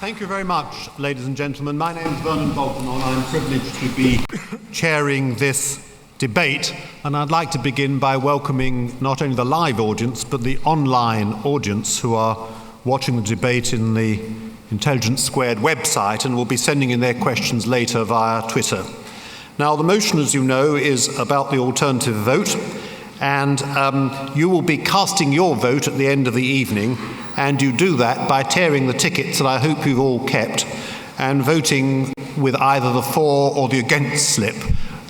Thank you very much, ladies and gentlemen. My name is Vernon, and I'm privileged to be chairing this debate, and I'd like to begin by welcoming not only the live audience but the online audience who are watching the debate in the Intelligence Squared website and will be sending in their questions later via Twitter. Now, the motion, as you know, is about the alternative vote, and you will be casting your vote at the end of the evening, and you do that by tearing the tickets that I hope you've all kept and voting with either the for or the against slip.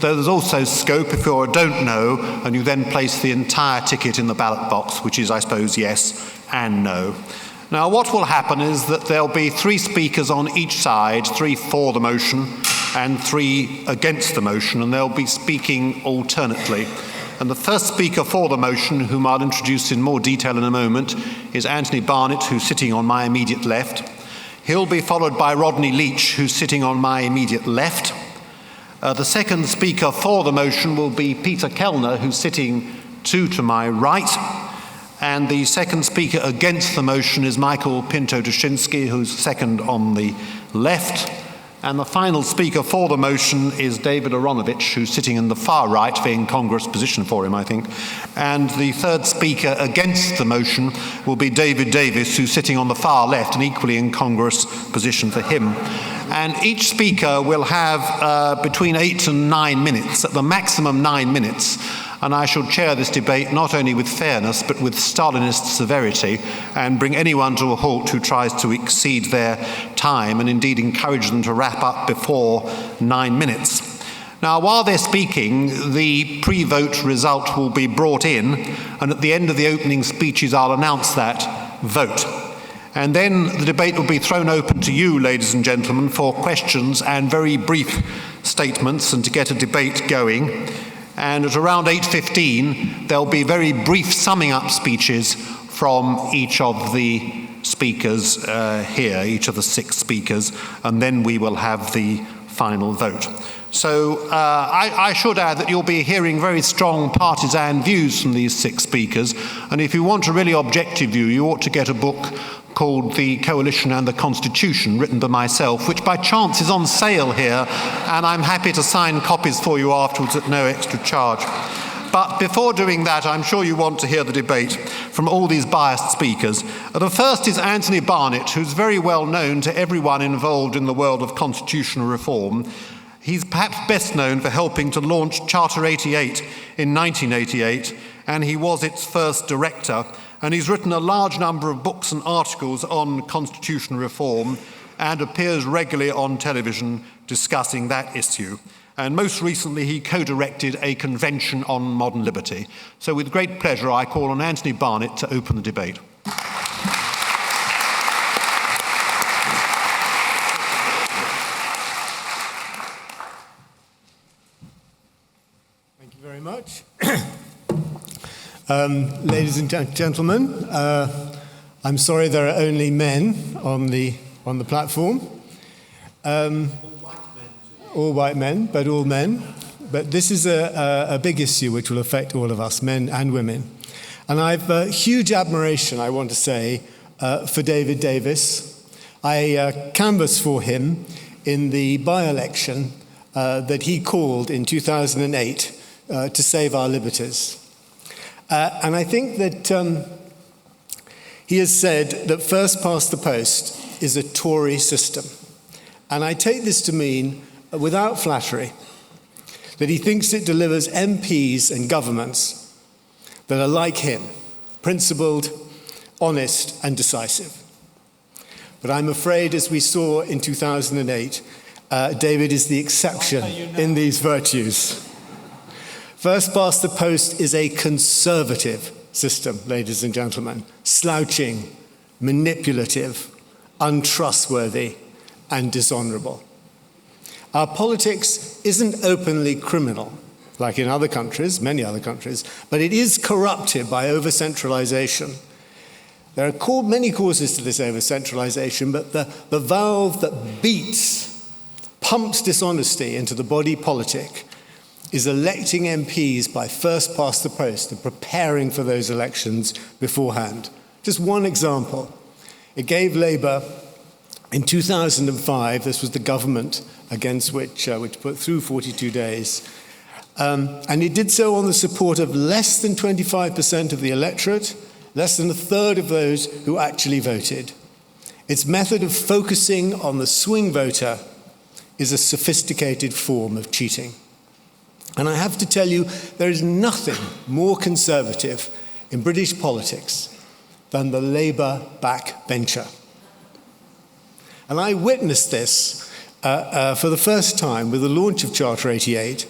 Though there's also scope if you're a don't know and you then place the entire ticket in the ballot box, which is, I suppose, yes and no. Now, what will happen is that there'll be 3 speakers on each side, 3 for the motion and 3 against the motion, and they'll be speaking alternately. And the first speaker for the motion, whom I'll introduce in more detail in a moment, is Anthony Barnett, who's sitting on my immediate left. He'll be followed by Rodney Leach, who's sitting on my immediate left. The second speaker for the motion will be Peter Kellner, who's sitting 2 to my right. And the second speaker against the motion is Michael Pinto-Duschinsky, who's second on the left. And the final speaker for the motion is David Aaronovitch, who's sitting in the far right, the incongruous position for him, I think. And the third speaker against the motion will be David Davis, who's sitting on the far left, an equally incongruous position for him. And each speaker will have between 8 and 9 minutes, at the maximum 9 minutes. And I shall chair this debate not only with fairness, but with Stalinist severity, and bring anyone to a halt who tries to exceed their time, and indeed encourage them to wrap up before 9 minutes. Now, while they're speaking, the pre-vote result will be brought in, and at the end of the opening speeches, I'll announce that vote. And then the debate will be thrown open to you, ladies and gentlemen, for questions and very brief statements, and to get a debate going. And at around 8:15, there'll be very brief summing up speeches from each of the speakers here, each of the 6 speakers, and then we will have the final vote. So I should add that you'll be hearing very strong partisan views from these 6 speakers, and if you want a really objective view, you ought to get a book called The Coalition and the Constitution, written by myself, which by chance is on sale here, and I'm happy to sign copies for you afterwards at no extra charge. But before doing that, I'm sure you want to hear the debate from all these biased speakers. The first is Anthony Barnett, who's very well known to everyone involved in the world of constitutional reform. He's perhaps best known for helping to launch Charter 88 in 1988, and he was its first director. And he's written a large number of books and articles on constitutional reform and appears regularly on television discussing that issue. And most recently, he co-directed a convention on modern liberty. So with great pleasure, I call on Anthony Barnett to open the debate. Thank you very much. Ladies and gentlemen, I'm sorry there are only men on the platform. All white men, but all men. But this is a big issue which will affect all of us, men and women. And I've huge admiration, I want to say, for David Davis. I canvassed for him in the by-election that he called in 2008 to save our liberties. And I think that he has said that first past the post is a Tory system. And I take this to mean, without flattery, that he thinks it delivers MPs and governments that are like him, principled, honest, and decisive. But I'm afraid, as we saw in 2008, David is the exception in these virtues. First past the post is a conservative system, ladies and gentlemen, slouching, manipulative, untrustworthy, and dishonourable. Our politics isn't openly criminal, like in other countries, many other countries, but it is corrupted by over-centralisation. There are many causes to this over-centralisation, but the valve that pumps dishonesty into the body politic is electing MPs by first past the post and preparing for those elections beforehand. Just one example. It gave Labour In 2005, this was the government against which put through 42 days. And it did so on the support of less than 25% of the electorate, less than a third of those who actually voted. Its method of focusing on the swing voter is a sophisticated form of cheating. And I have to tell you, there is nothing more conservative in British politics than the Labour backbencher. And I witnessed this for the first time with the launch of Charter 88,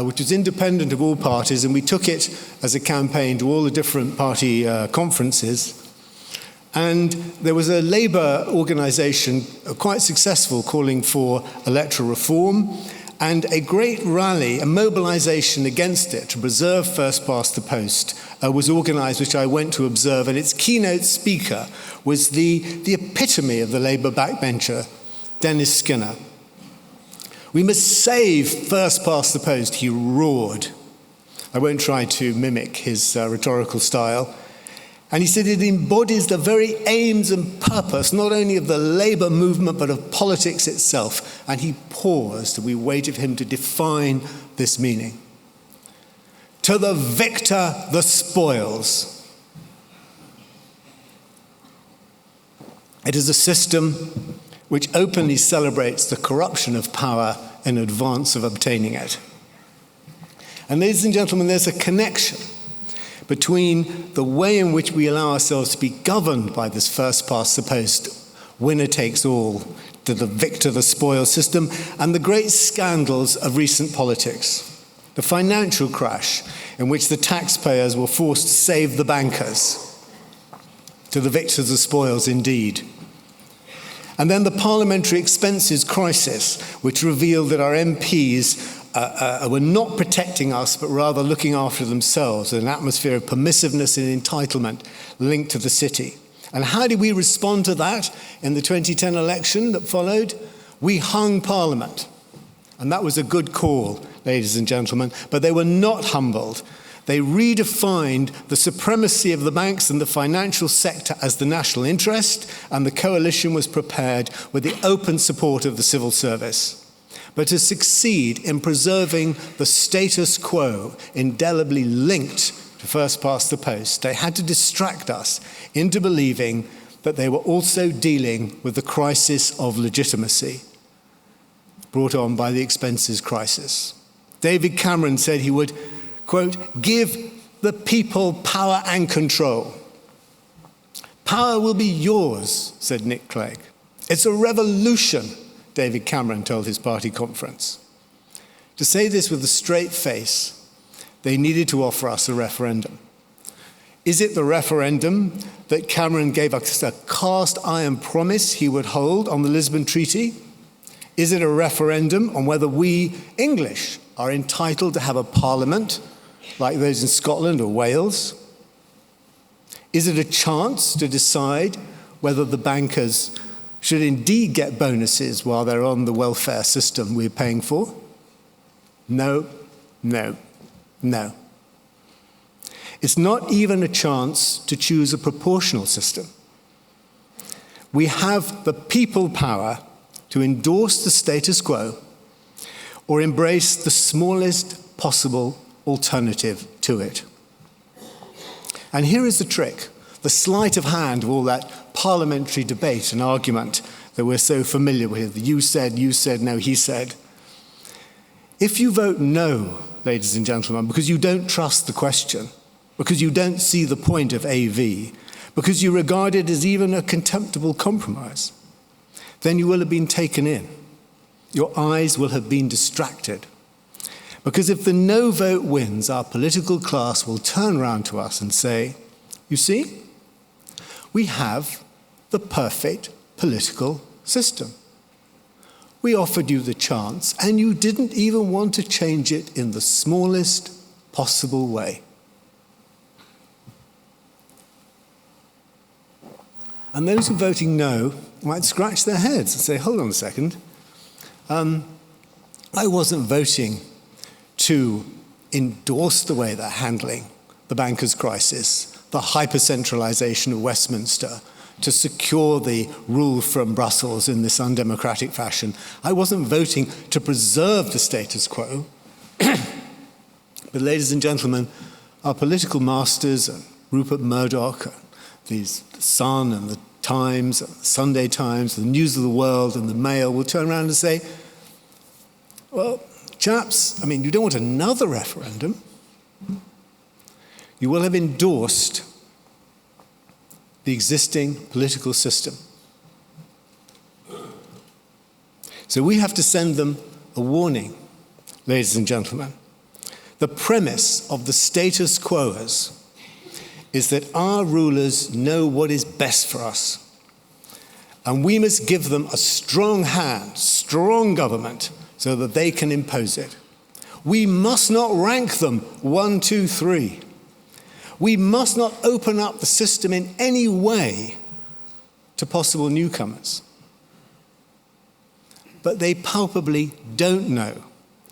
which was independent of all parties, and we took it as a campaign to all the different party conferences. And there was a Labour organisation, quite successful, calling for electoral reform, and a great rally, a mobilisation against it to preserve first past the post was organised, which I went to observe, and its keynote speaker was the epitome of the Labour backbencher, Dennis Skinner. "We must save first past the post," he roared. I won't try to mimic his rhetorical style. And he said it embodies the very aims and purpose, not only of the Labour movement, but of politics itself. And he paused, and we waited for him to define this meaning. "To the victor, the spoils." It is a system which openly celebrates the corruption of power in advance of obtaining it. And ladies and gentlemen, there's a connection between the way in which we allow ourselves to be governed by this first past the post, winner takes all, to the victor, the spoil system, and the great scandals of recent politics. The financial crash in which the taxpayers were forced to save the bankers, to the victor, the spoils indeed. And then the parliamentary expenses crisis, which revealed that our MPs were not protecting us, but rather looking after themselves, an atmosphere of permissiveness and entitlement linked to the city. And how did we respond to that in the 2010 election that followed? We hung Parliament. And that was a good call, ladies and gentlemen, but they were not humbled. They redefined the supremacy of the banks and the financial sector as the national interest, and the coalition was prepared with the open support of the civil service. But to succeed in preserving the status quo indelibly linked to first past the post, they had to distract us into believing that they were also dealing with the crisis of legitimacy brought on by the expenses crisis. David Cameron said he would, quote, "give the people power and control." "Power will be yours," said Nick Clegg. "It's a revolution," David Cameron told his party conference. To say this with a straight face, they needed to offer us a referendum. Is it the referendum that Cameron gave us a cast iron promise he would hold on the Lisbon Treaty? Is it a referendum on whether we, English, are entitled to have a parliament like those in Scotland or Wales? Is it a chance to decide whether the bankers should indeed get bonuses while they're on the welfare system we're paying for? No, no, no. It's not even a chance to choose a proportional system. We have the people power to endorse the status quo or embrace the smallest possible alternative to it. And here is the trick, the sleight of hand of all that parliamentary debate and argument that we're so familiar with. You said, no, he said. If you vote no, ladies and gentlemen, because you don't trust the question, because you don't see the point of AV, because you regard it as even a contemptible compromise, then you will have been taken in. Your eyes will have been distracted. Because if the no vote wins, our political class will turn around to us and say, you see, we have the perfect political system. We offered you the chance, and you didn't even want to change it in the smallest possible way. And those who are voting no might scratch their heads and say, hold on a second. I wasn't voting to endorse the way they're handling the bankers' crisis, the hyper-centralisation of Westminster, to secure the rule from Brussels in this undemocratic fashion. I wasn't voting to preserve the status quo. But ladies and gentlemen, our political masters, Rupert Murdoch, the Sun and the Times, the Sunday Times, the News of the World and the Mail will turn around and say, well, chaps, you don't want another referendum. You will have endorsed the existing political system. So we have to send them a warning, ladies and gentlemen. The premise of the status quoers is that our rulers know what is best for us. And we must give them a strong hand, strong government, so that they can impose it. We must not rank them 1, 2, 3. We must not open up the system in any way to possible newcomers. But they palpably don't know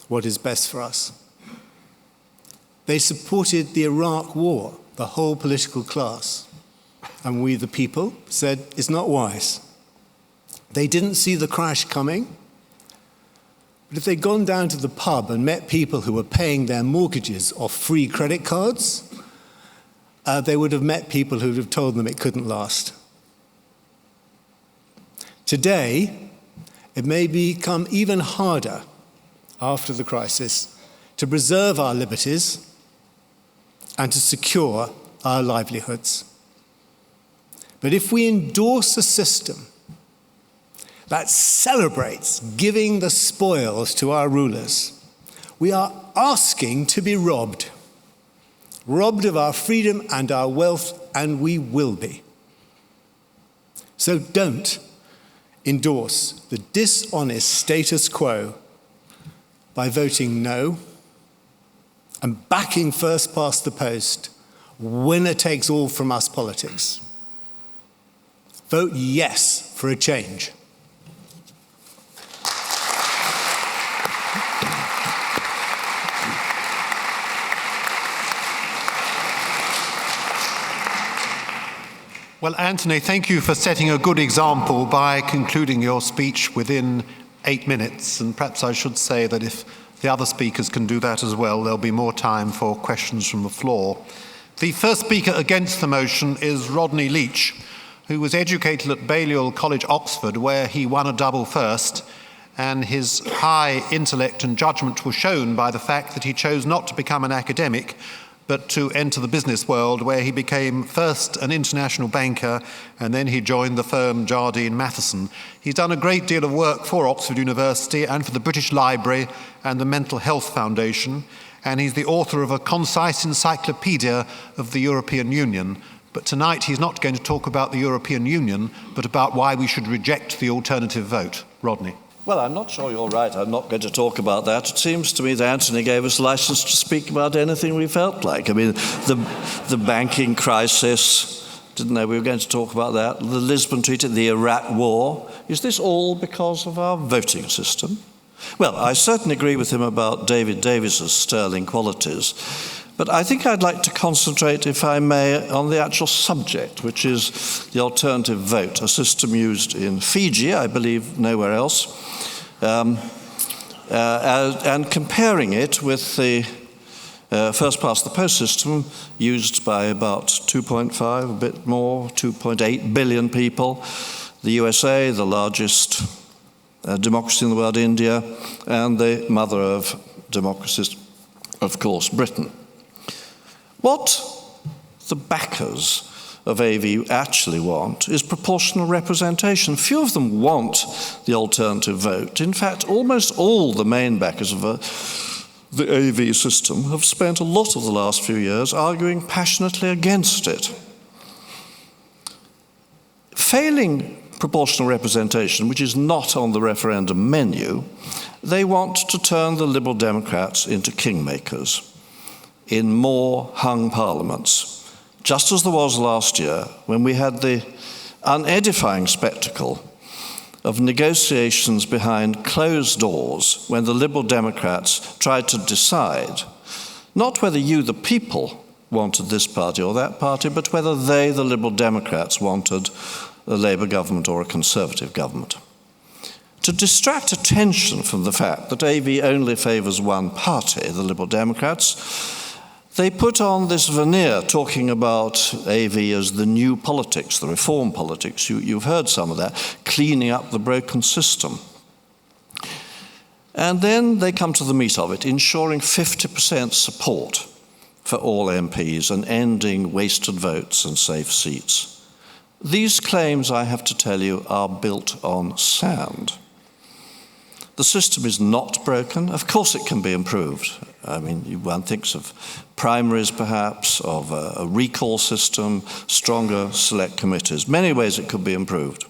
what is best for us. They supported the Iraq War, the whole political class. And we, the people, said it's not wise. They didn't see the crash coming. But if they'd gone down to the pub and met people who were paying their mortgages off free credit cards, they would have met people who would have told them it couldn't last. Today, it may become even harder after the crisis to preserve our liberties and to secure our livelihoods. But if we endorse a system that celebrates giving the spoils to our rulers, we are asking to be robbed of our freedom and our wealth, and we will be. So don't endorse the dishonest status quo by voting no and backing first past the post, winner takes all from us politics. Vote yes for a change. Well, Anthony, thank you for setting a good example by concluding your speech within 8 minutes. And perhaps I should say that if the other speakers can do that as well, there'll be more time for questions from the floor. The first speaker against the motion is Rodney Leach, who was educated at Balliol College, Oxford, where he won a double first, and his high intellect and judgment were shown by the fact that he chose not to become an academic, but to enter the business world, where he became first an international banker, and then he joined the firm Jardine Matheson. He's done a great deal of work for Oxford University and for the British Library and the Mental Health Foundation, and he's the author of a concise encyclopedia of the European Union. But tonight he's not going to talk about the European Union, but about why we should reject the alternative vote. Rodney. Well, I'm not sure you're right. I'm not going to talk about that. It seems to me that Anthony gave us license to speak about anything we felt like. The banking crisis, didn't know we were going to talk about that, the Lisbon Treaty, the Iraq War. Is this all because of our voting system? Well, I certainly agree with him about David Davis's sterling qualities, but I think I'd like to concentrate, if I may, on the actual subject, which is the alternative vote, a system used in Fiji, I believe nowhere else, and comparing it with the first past the post system used by about 2.5, a bit more, 2.8 billion people, the USA, the largest democracy in the world, India, and the mother of democracies, of course, Britain. What the backers of AV actually want is proportional representation. Few of them want the alternative vote. In fact, almost all the main backers of the AV system have spent a lot of the last few years arguing passionately against it. Failing proportional representation, which is not on the referendum menu, they want to turn the Liberal Democrats into kingmakers in more hung parliaments, just as there was last year when we had the unedifying spectacle of negotiations behind closed doors when the Liberal Democrats tried to decide not whether you, the people, wanted this party or that party, but whether they, the Liberal Democrats, wanted a Labour government or a Conservative government. To distract attention from the fact that AV only favours one party, the Liberal Democrats, they put on this veneer talking about AV as the new politics, the reform politics. You've heard some of that, cleaning up the broken system. And then they come to the meat of it, ensuring 50% support for all MPs and ending wasted votes and safe seats. These claims, I have to tell you, are built on sand. The system is not broken. Of course it can be improved. I mean, one thinks of primaries perhaps, of a recall system, stronger select committees. Many ways it could be improved,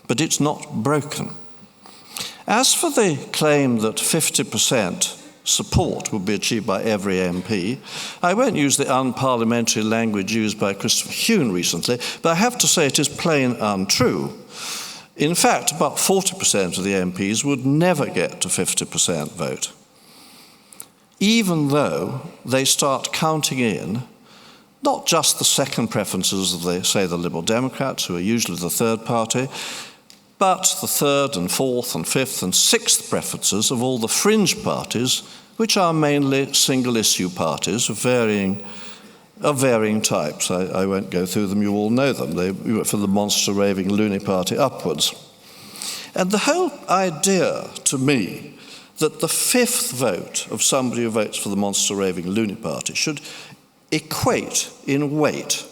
but it's not broken. As for the claim that 50% support will be achieved by every MP, I won't use the unparliamentary language used by Christopher Huhn recently, but I have to say it is plain untrue. In fact, about 40% of the MPs would never get to 50% vote, even though they start counting in not just the second preferences of, the Liberal Democrats, who are usually the third party, but the third and fourth and fifth and sixth preferences of all the fringe parties, which are mainly single-issue parties of varying types. I won't go through them, you all know them. They went from the monster raving loony party upwards. And the whole idea, to me, that the fifth vote of somebody who votes for the monster raving loony party should equate in weight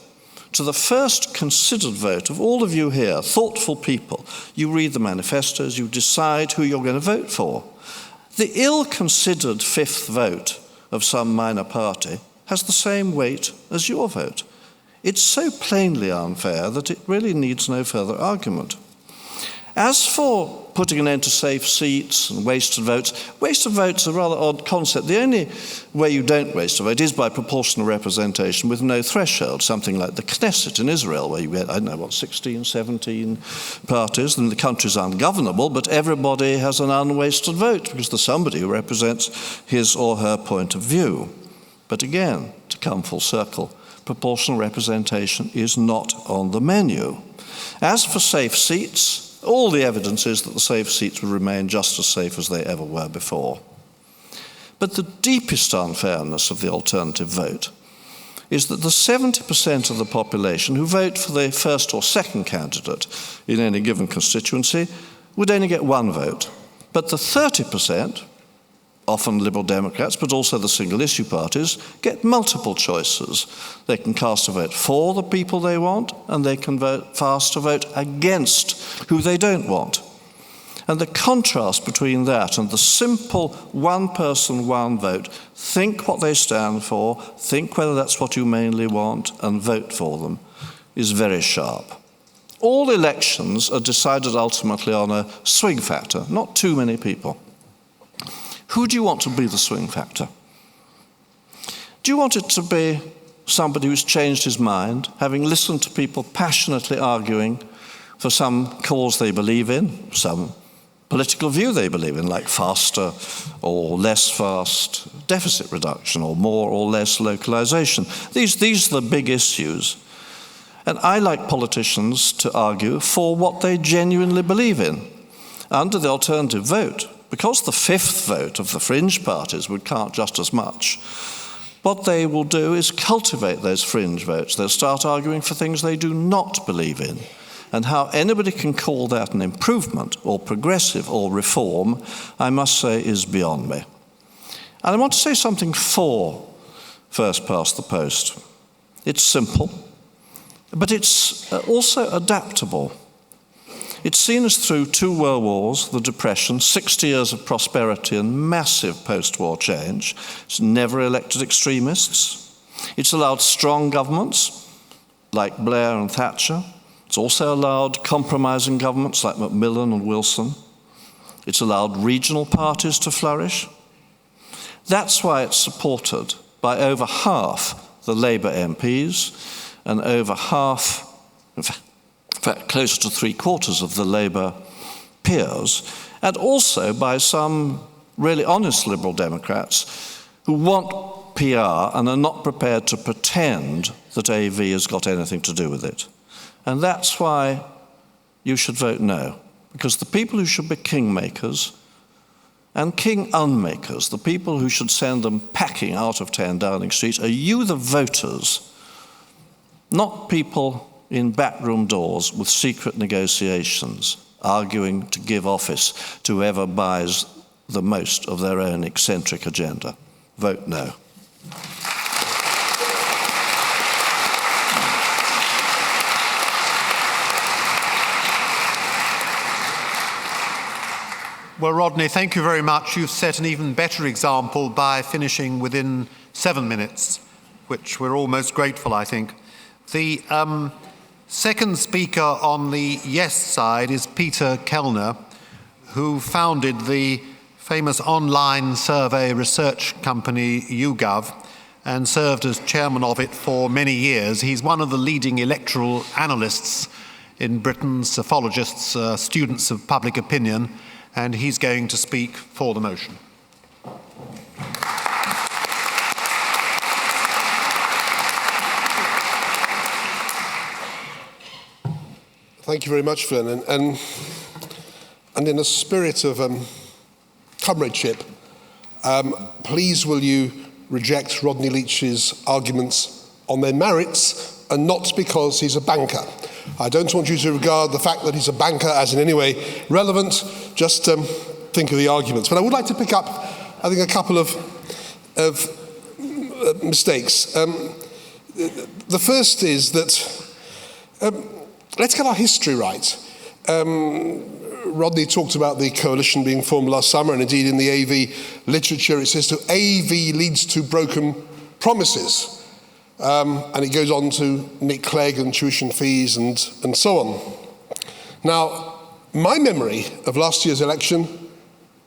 to the first considered vote of all of you here, thoughtful people. You read the manifestos, you decide who you're going to vote for. The ill-considered fifth vote of some minor party has the same weight as your vote. It's so plainly unfair that it really needs no further argument. As for putting an end to safe seats and wasted votes are a rather odd concept. The only way you don't waste a vote is by proportional representation with no threshold, something like the Knesset in Israel, where you get, 16, 17 parties, and the country's ungovernable, but everybody has an unwasted vote because there's somebody who represents his or her point of view. But again, to come full circle, proportional representation is not on the menu. As for safe seats, all the evidence is that the safe seats will remain just as safe as they ever were before. But the deepest unfairness of the alternative vote is that the 70% of the population who vote for the first or second candidate in any given constituency would only get one vote. But the 30%, often Liberal Democrats, but also the single-issue parties, get multiple choices. They can cast a vote for the people they want, and they can cast a vote against who they don't want. And the contrast between that and the simple one person, one vote, think what they stand for, think whether that's what you mainly want, and vote for them, is very sharp. All elections are decided ultimately on a swing factor, not too many people. Who do you want to be the swing factor? Do you want it to be somebody who's changed his mind, having listened to people passionately arguing for some cause they believe in, some political view they believe in, like faster or less fast deficit reduction, or more or less localization? These are the big issues. And I like politicians to argue for what they genuinely believe in. Under the alternative vote, because the fifth vote of the fringe parties would count just as much, what they will do is cultivate those fringe votes. They'll start arguing for things they do not believe in. And how anybody can call that an improvement or progressive or reform, I must say, is beyond me. And I want to say something for first past the post. It's simple, but it's also adaptable. It's seen us through 2 world wars, the Depression, 60 years of prosperity and massive post-war change. It's never elected extremists. It's allowed strong governments like Blair and Thatcher. It's also allowed compromising governments like Macmillan and Wilson. It's allowed regional parties to flourish. That's why it's supported by over half the Labour MPs and over half, in fact, close to 3/4 of the Labour peers, and also by some really honest Liberal Democrats who want PR and are not prepared to pretend that AV has got anything to do with it. And that's why you should vote no. Because the people who should be kingmakers and king unmakers, the people who should send them packing out of 10 Downing Street, are you, the voters, not people in backroom doors with secret negotiations, arguing to give office to whoever buys the most of their own eccentric agenda. Vote no. Well, Rodney, thank you very much. You've set an even better example by finishing within 7 minutes, which we're all most grateful, I think. The second speaker on the yes side is Peter Kellner, who founded the famous online survey research company YouGov and served as chairman of it for many years. He's one of the leading electoral analysts in Britain, psephologists, students of public opinion, and he's going to speak for the motion. Thank you very much, Vernon. And in a spirit of comradeship, please will you reject Rodney Leach's arguments on their merits and not because he's a banker. I don't want you to regard the fact that he's a banker as in any way relevant. Just think of the arguments. But I would like to pick up, I think, a couple of mistakes. The first is that let's get our history right. Rodney talked about the coalition being formed last summer, and indeed in the AV literature it says AV leads to broken promises. And it goes on to Nick Clegg and tuition fees and so on. Now, my memory of last year's election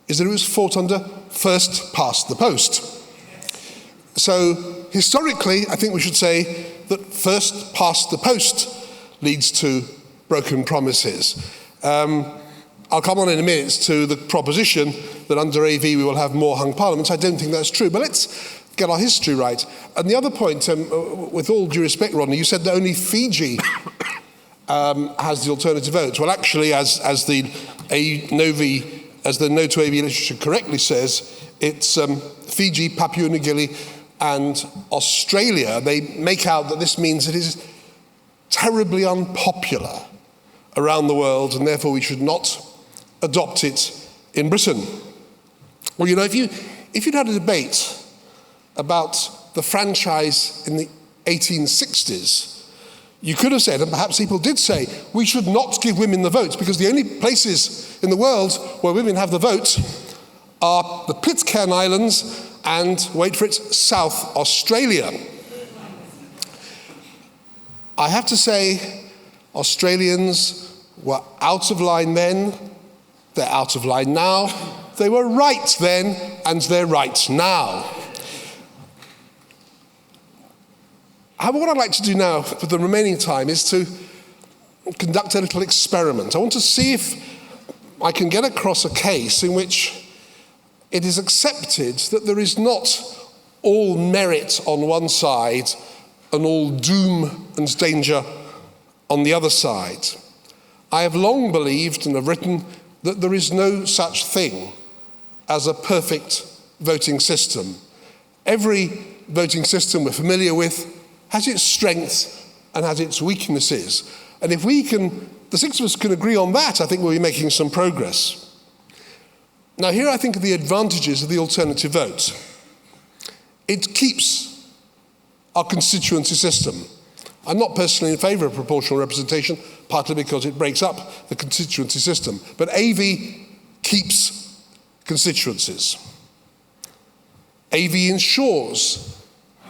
is that it was fought under first past the post. So historically, I think we should say that first past the post leads to broken promises. I'll come on in a minute to the proposition that under AV we will have more hung parliaments. I don't think that's true, but let's get our history right. And the other point, with all due respect, Rodney, you said that only Fiji has the alternative vote. Well, actually, as the No to AV literature correctly says, it's Fiji, Papua New Guinea, and Australia. They make out that this means it is terribly unpopular around the world, and therefore we should not adopt it in Britain. Well, you know, if you'd had a debate about the franchise in the 1860s, you could have said, and perhaps people did say, we should not give women the vote, because the only places in the world where women have the vote are the Pitcairn Islands and, wait for it, South Australia. I have to say, Australians were out of line then, they're out of line now, they were right then, and they're right now. However, what I'd like to do now for the remaining time is to conduct a little experiment. I want to see if I can get across a case in which it is accepted that there is not all merit on one side and all doom and danger on the other side. I have long believed and have written that there is no such thing as a perfect voting system. Every voting system we're familiar with has its strengths and has its weaknesses. And if the six of us can agree on that, I think we'll be making some progress. Now, here I think of the advantages of the alternative vote. It keeps our constituency system. I'm not personally in favour of proportional representation, partly because it breaks up the constituency system. But AV keeps constituencies. AV ensures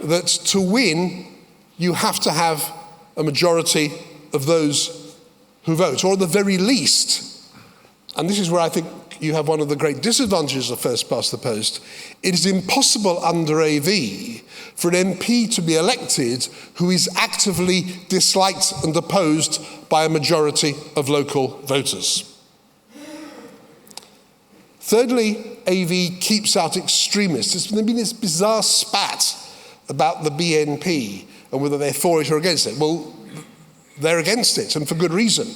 that to win, you have to have a majority of those who vote, or at the very least, and this is where I think you have one of the great disadvantages of first past the post, it is impossible under AV for an MP to be elected who is actively disliked and opposed by a majority of local voters. Thirdly, AV keeps out extremists. There's been this bizarre spat about the BNP and whether they're for it or against it. Well, they're against it, and for good reason.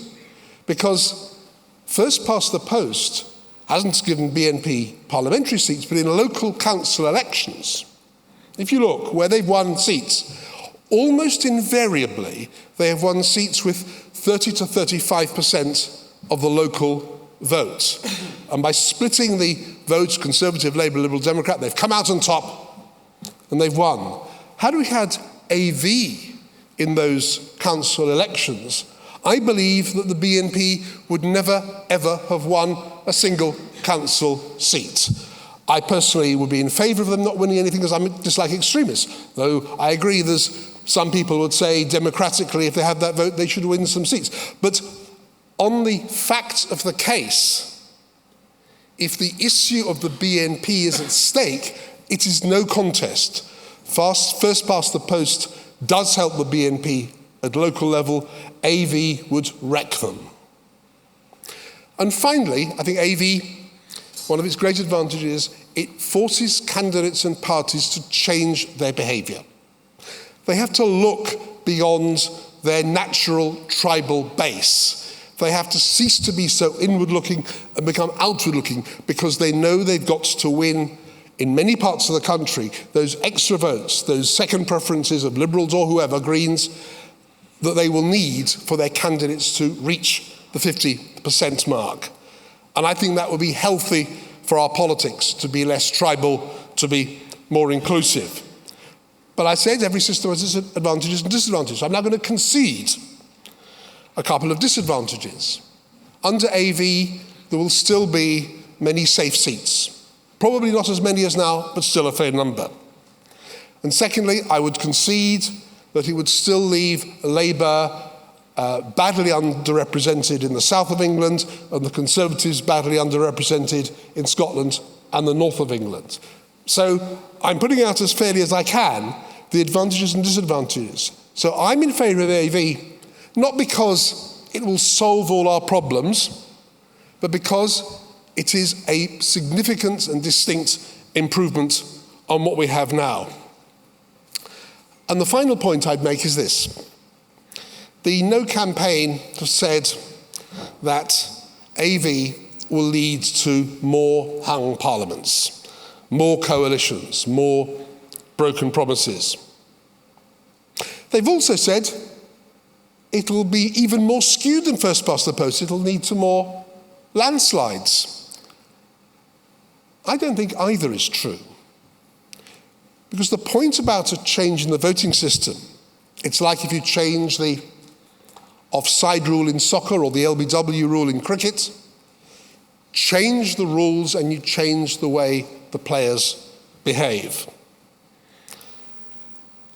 because first past the post hasn't given BNP parliamentary seats, but in local council elections, if you look where they've won seats, almost invariably they have won seats with 30 to 35% of the local vote. And by splitting the votes, Conservative, Labour, Liberal, Democrat, they've come out on top and they've won. Had we had AV in those council elections, I believe that the BNP would never, ever have won a single council seat. I personally would be in favour of them not winning anything because I dislike extremists, though I agree there's some people would say democratically if they had that vote they should win some seats. But on the facts of the case, if the issue of the BNP is at stake, it is no contest. First past the post does help the BNP at local level. AV would wreck them. And finally, I think AV, one of its great advantages, it forces candidates and parties to change their behaviour. They have to look beyond their natural tribal base. They have to cease to be so inward-looking and become outward-looking because they know they've got to win in many parts of the country those extra votes, those second preferences of Liberals or whoever, Greens, that they will need for their candidates to reach the 50% mark. And I think that would be healthy for our politics, to be less tribal, to be more inclusive. But I said every system has its advantages and disadvantages. I'm now going to concede a couple of disadvantages. Under AV, there will still be many safe seats. Probably not as many as now, but still a fair number. And secondly, I would concede that it would still leave Labour badly underrepresented in the south of England and the Conservatives badly underrepresented in Scotland and the north of England. So I'm putting out as fairly as I can the advantages and disadvantages. So I'm in favour of AV, not because it will solve all our problems, but because it is a significant and distinct improvement on what we have now. And the final point I'd make is this. The No campaign have said that AV will lead to more hung parliaments, more coalitions, more broken promises. They've also said it'll be even more skewed than first past the post. It'll lead to more landslides. I don't think either is true. Because the point about a change in the voting system, it's like if you change the offside rule in soccer or the LBW rule in cricket, change the rules and you change the way the players behave.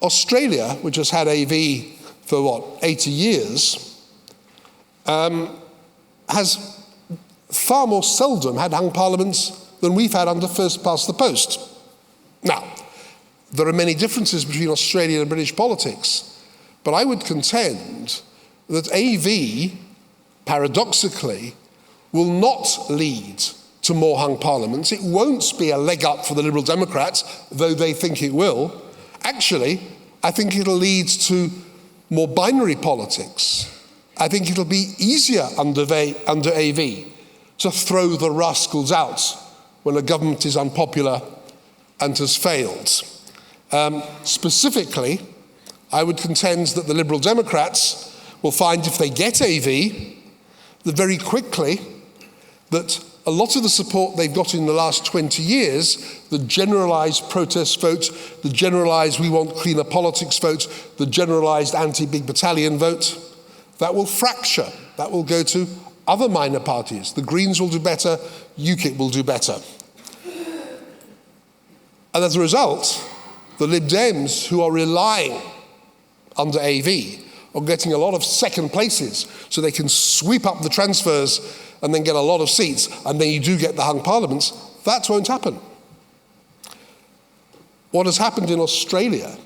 Australia, which has had AV for 80 years, has far more seldom had hung parliaments than we've had under first past the post. Now, there are many differences between Australian and British politics, but I would contend that AV, paradoxically, will not lead to more hung parliaments. It won't be a leg up for the Liberal Democrats, though they think it will. Actually, I think it'll lead to more binary politics. I think it'll be easier under AV to throw the rascals out when a government is unpopular and has failed. Specifically, I would contend that the Liberal Democrats will find if they get AV, that very quickly that a lot of the support they've got in the last 20 years, the generalised protest vote, the generalised we want cleaner politics vote, the generalised anti-big battalion vote, that will fracture. That will go to other minor parties. The Greens will do better, UKIP will do better. And as a result, the Lib Dems, who are relying under AV, are getting a lot of second places so they can sweep up the transfers and then get a lot of seats, and then you do get the hung parliaments. That won't happen. What has happened in Australia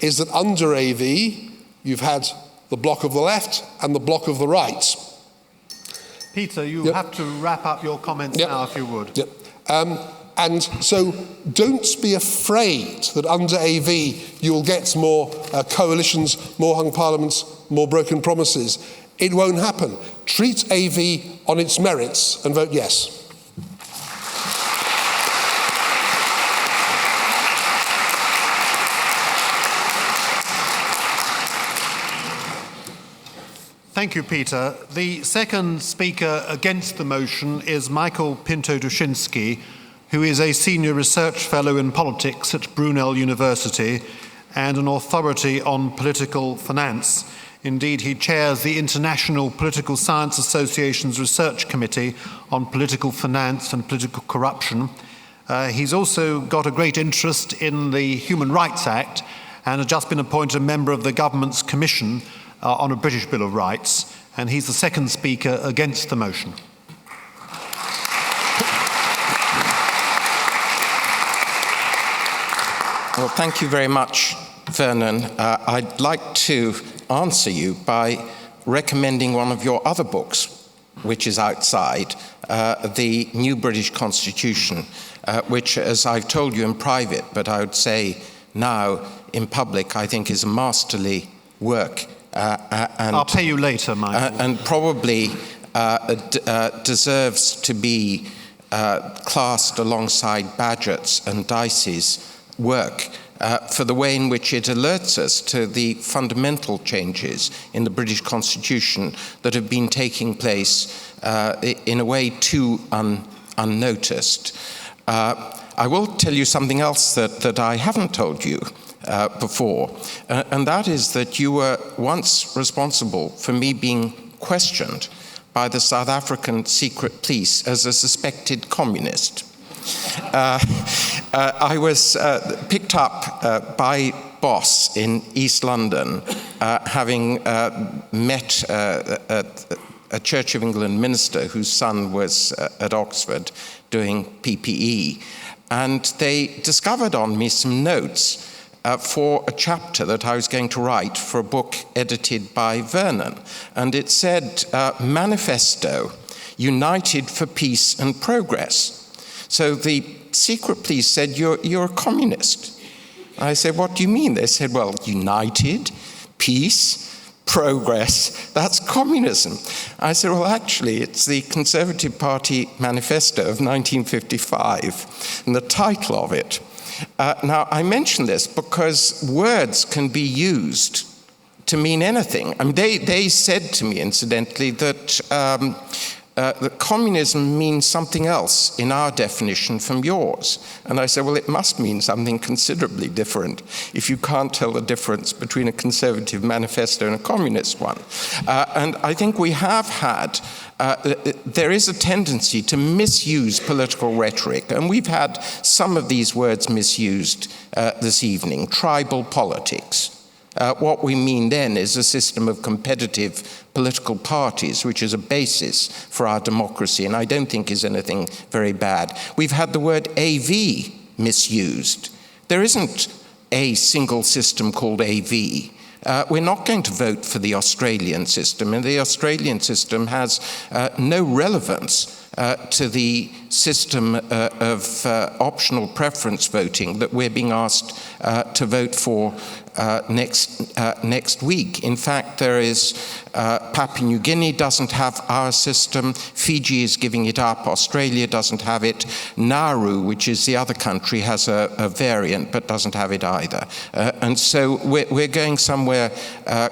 is that under AV, you've had the bloc of the left and the bloc of the right. Peter, you have to wrap up your comments now, if you would. And so don't be afraid that under AV you'll get more coalitions, more hung parliaments, more broken promises. It won't happen. Treat AV on its merits and vote yes. Thank you, Peter. The second speaker against the motion is Michael Pinto-Duschinsky, who is a senior research fellow in politics at Brunel University and an authority on political finance. Indeed, he chairs the International Political Science Association's Research Committee on Political Finance and Political Corruption. He's also got a great interest in the Human Rights Act and has just been appointed a member of the government's commission on a British Bill of Rights, and he's the second speaker against the motion. Well, thank you very much, Vernon. I'd like to answer you by recommending one of your other books, which is outside, the New British Constitution, which, as I've told you in private, but I would say now in public, I think is a masterly work. And I'll pay you later, Michael. And probably deserves to be classed alongside Bagehot's and Dicey's work for the way in which it alerts us to the fundamental changes in the British Constitution that have been taking place in a way too unnoticed. I will tell you something else that I haven't told you before, and that is that you were once responsible for me being questioned by the South African secret police as a suspected communist. I was picked up by Boss in East London, having met a Church of England minister whose son was at Oxford doing PPE, and they discovered on me some notes for a chapter that I was going to write for a book edited by Vernon. And it said, Manifesto, United for Peace and Progress. So the secret police said, you're a communist. I said, what do you mean? They said, well, united, peace, progress, that's communism. I said, well, actually, it's the Conservative Party Manifesto of 1955, and the title of it. Now, I mention this because words can be used to mean anything. I mean, they said to me, incidentally, that communism means something else in our definition from yours. And I said, well, it must mean something considerably different if you can't tell the difference between a conservative manifesto and a communist one. And I think we have had there is a tendency to misuse political rhetoric, and we've had some of these words misused this evening. Tribal politics. What we mean then is a system of competitive political parties, which is a basis for our democracy, and I don't think is anything very bad. We've had the word AV misused. There isn't a single system called AV. We're not going to vote for the Australian system, and the Australian system has no relevance to the system of optional preference voting that we're being asked to vote for next week. In fact, there is Papua New Guinea doesn't have our system, Fiji is giving it up, Australia doesn't have it, Nauru, which is the other country, has a variant but doesn't have it either. And so we're going somewhere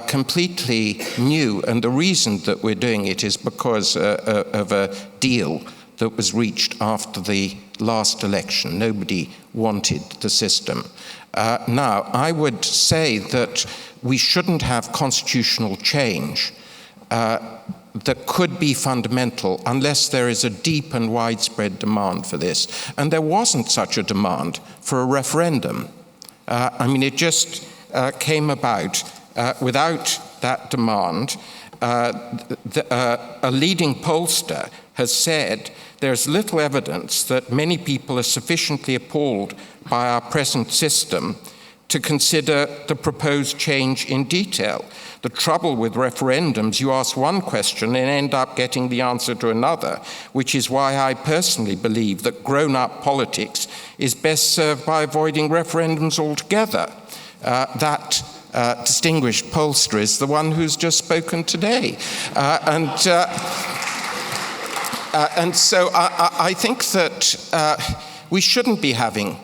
completely new, and the reason that we're doing it is because of a deal that was reached after the last election. Nobody wanted the system. Now, I would say that we shouldn't have constitutional change that could be fundamental unless there is a deep and widespread demand for this. And there wasn't such a demand for a referendum. I mean, it just came about without that demand. A leading pollster has said there's little evidence that many people are sufficiently appalled by our present system to consider the proposed change in detail. The trouble with referendums, you ask one question and end up getting the answer to another, which is why I personally believe that grown-up politics is best served by avoiding referendums altogether. That distinguished pollster is the one who's just spoken today. And so I think that we shouldn't be having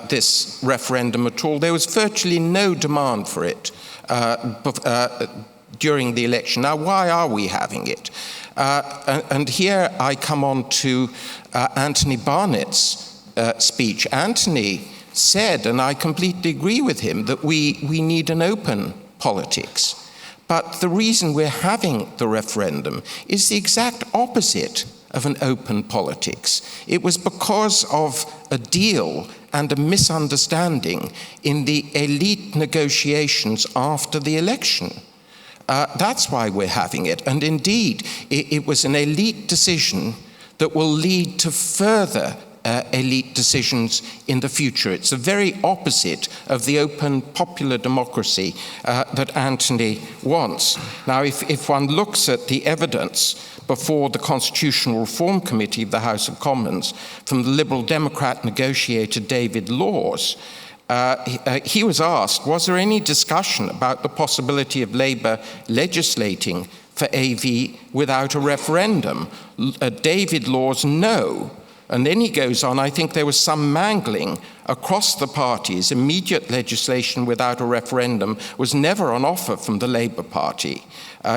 this referendum at all. There was virtually no demand for it during the election. Now, why are we having it? And here I come on to Anthony Barnett's speech. Anthony said, and I completely agree with him, that we need an open politics. But the reason we're having the referendum is the exact opposite of an open politics. It was because of a deal and a misunderstanding in the elite negotiations after the election. That's why we're having it. And indeed, it was an elite decision that will lead to further elite decisions in the future. It's the very opposite of the open popular democracy that Anthony wants. Now, if one looks at the evidence before the Constitutional Reform Committee of the House of Commons from the Liberal Democrat negotiator David Laws, he was asked, was there any discussion about the possibility of Labour legislating for AV without a referendum? David Laws, no. And then he goes on, I think there was some mangling across the parties. Immediate legislation without a referendum was never on offer from the Labour Party.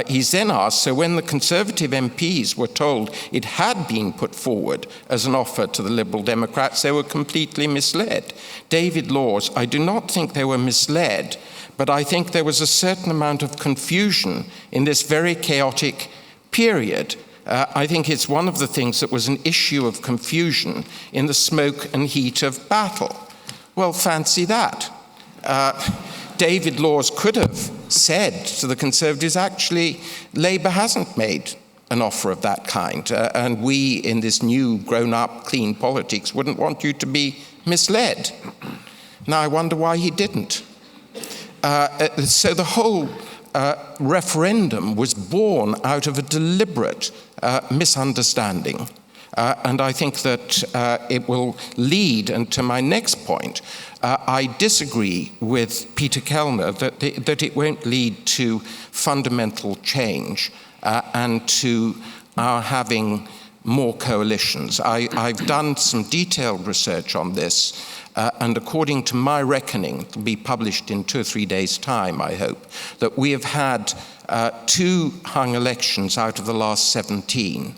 He's then asked, so when the Conservative MPs were told it had been put forward as an offer to the Liberal Democrats, they were completely misled. David Laws, I do not think they were misled, but I think there was a certain amount of confusion in this very chaotic period. I think it's one of the things that was an issue of confusion in the smoke and heat of battle. Well, fancy that. David Laws could have said to the Conservatives, actually, Labour hasn't made an offer of that kind, and we in this new grown-up clean politics wouldn't want you to be misled. Now, I wonder why he didn't. So the whole referendum was born out of a deliberate misunderstanding. And I think that it will lead, and to my next point, I disagree with Peter Kellner that it won't lead to fundamental change and to our having more coalitions. I've done some detailed research on this, and according to my reckoning, it will be published in 2 or 3 days' time, I hope, that we have had 2 hung elections out of the last 17.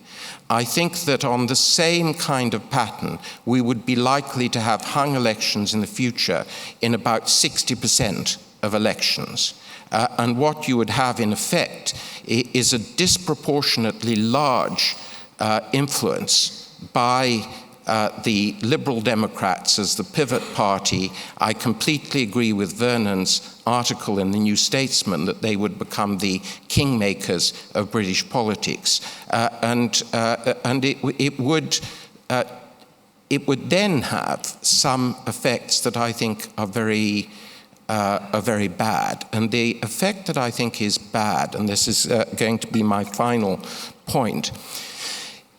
I think that on the same kind of pattern, we would be likely to have hung elections in the future in about 60% of elections. And what you would have in effect is a disproportionately large influence by the Liberal Democrats as the pivot party. I completely agree with Vernon's article in the New Statesman that they would become the kingmakers of British politics, and it would then have some effects that I think are very bad. And the effect that I think is bad, and this is going to be my final point,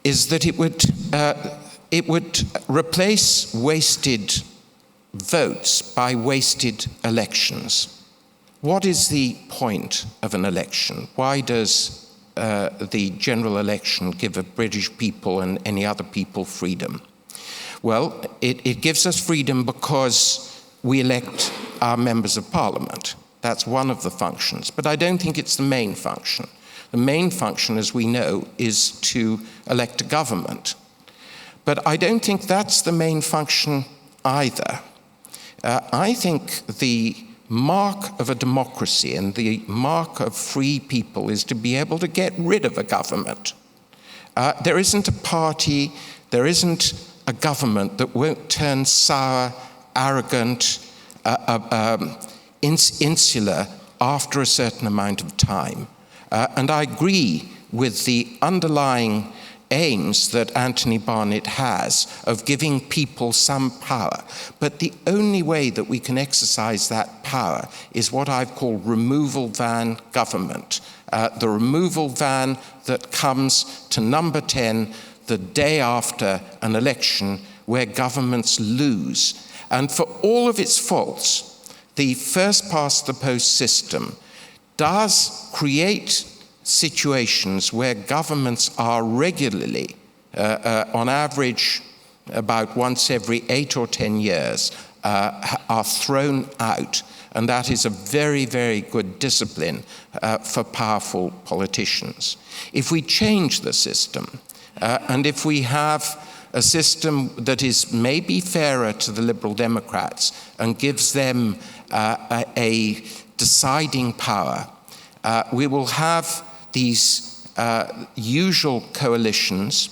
is that it would replace wasted votes by wasted elections. What is the point of an election? Why does the general election give the British people and any other people freedom? Well, it gives us freedom because we elect our members of parliament. That's one of the functions, but I don't think it's the main function. The main function, as we know, is to elect a government. But I don't think that's the main function either. I think the mark of a democracy and the mark of free people is to be able to get rid of a government. There isn't a party, there isn't a government that won't turn sour, arrogant, insular after a certain amount of time. And I agree with the underlying aims that Anthony Barnett has of giving people some power. But the only way that we can exercise that power is what I've called removal van government. The removal van that comes to number 10 the day after an election where governments lose. And for all of its faults, the first-past-the-post system does create situations where governments are regularly, on average about once every 8 or 10 years, are thrown out. And that is a very, very good discipline for powerful politicians. If we change the system, and if we have a system that is maybe fairer to the Liberal Democrats and gives them a deciding power, we will have these usual coalitions,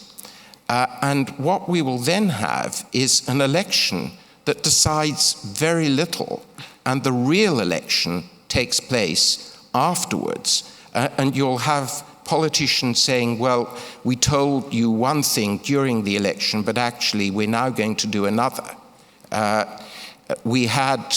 and what we will then have is an election that decides very little, and the real election takes place afterwards. And you'll have politicians saying, well, we told you one thing during the election, but actually we're now going to do another. We had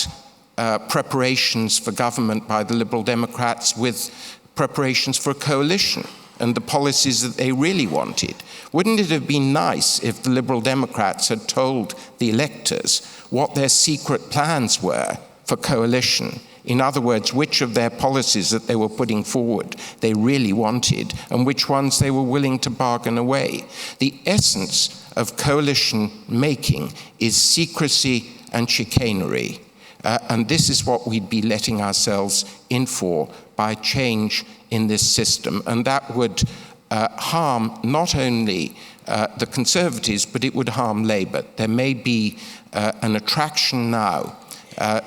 preparations for government by the Liberal Democrats with preparations for a coalition and the policies that they really wanted. Wouldn't it have been nice if the Liberal Democrats had told the electors what their secret plans were for coalition? In other words, which of their policies that they were putting forward they really wanted and which ones they were willing to bargain away. The essence of coalition making is secrecy and chicanery. And this is what we'd be letting ourselves in for by change in this system. And that would harm not only the Conservatives, but it would harm Labour. There may be an attraction now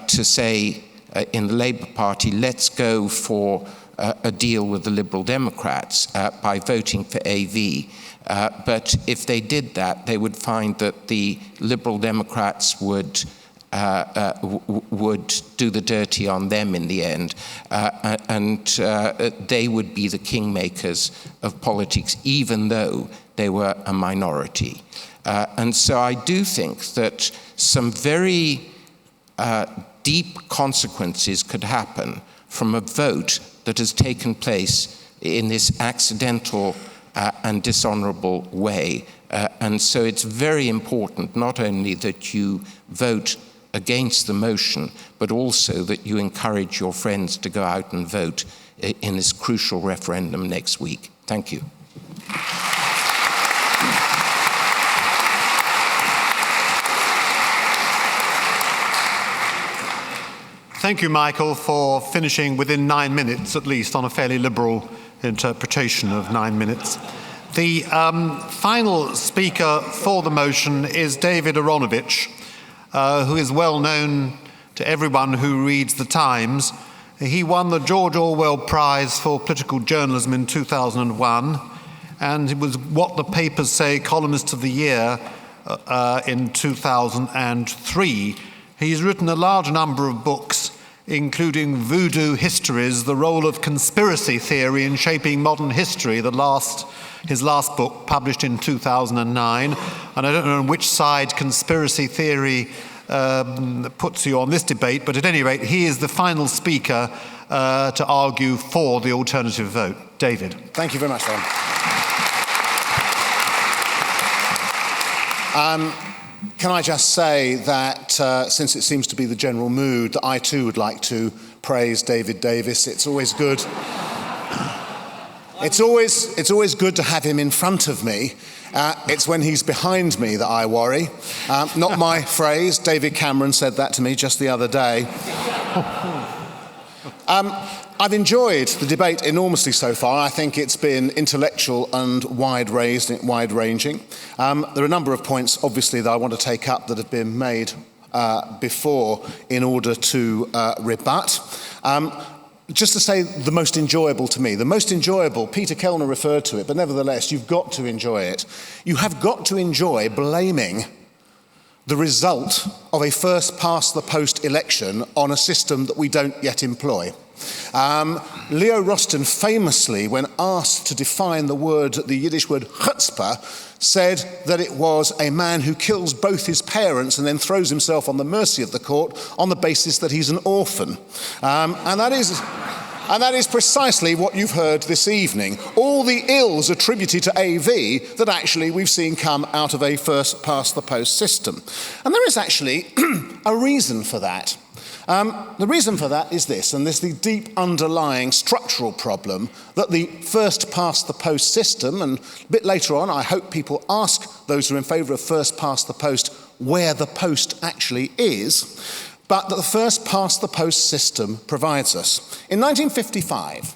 to say in the Labour Party, let's go for a deal with the Liberal Democrats by voting for AV. But if they did that, they would find that the Liberal Democrats would do the dirty on them in the end, and they would be the kingmakers of politics, even though they were a minority. And so I do think that some very deep consequences could happen from a vote that has taken place in this accidental and dishonorable way. And so it's very important not only that you vote against the motion, but also that you encourage your friends to go out and vote in this crucial referendum next week. Thank you. Thank you, Michael, for finishing within 9 minutes, at least, on a fairly liberal interpretation of 9 minutes. The final speaker for the motion is David Aaronovitch, who is well known to everyone who reads The Times. He won the George Orwell Prize for Political Journalism in 2001, and he was What the Papers Say Columnist of the Year in 2003. He's written a large number of books, including Voodoo Histories, The Role of Conspiracy Theory in Shaping Modern History, his last book, published in 2009. And I don't know on which side conspiracy theory puts you on this debate, but at any rate, he is the final speaker to argue for the alternative vote. David. Thank you very much, Vernon. Can I just say that since it seems to be the general mood, that I too would like to praise David Davis. It's always good. It's always good to have him in front of me. It's when he's behind me that I worry. Not my phrase. David Cameron said that to me just the other day. I've enjoyed the debate enormously so far. I think it's been intellectual and wide-ranging. There are a number of points, obviously, that I want to take up that have been made before in order to rebut. Just to say the most enjoyable to me. The most enjoyable, Peter Kellner referred to it, but nevertheless, you've got to enjoy it. You have got to enjoy blaming the result of a first-past-the-post election on a system that we don't yet employ. Leo Rosten famously, when asked to define the Yiddish word chutzpah, said that it was a man who kills both his parents and then throws himself on the mercy of the court on the basis that he's an orphan. And that is precisely what you've heard this evening. All the ills attributed to AV that actually we've seen come out of a first-past-the-post system. And there is actually a reason for that. The reason for that is this, and this is the deep underlying structural problem that the first-past-the-post system, and a bit later on I hope people ask those who are in favour of first-past-the-post where the post actually is, but that the first-past-the-post system provides us. In 1955,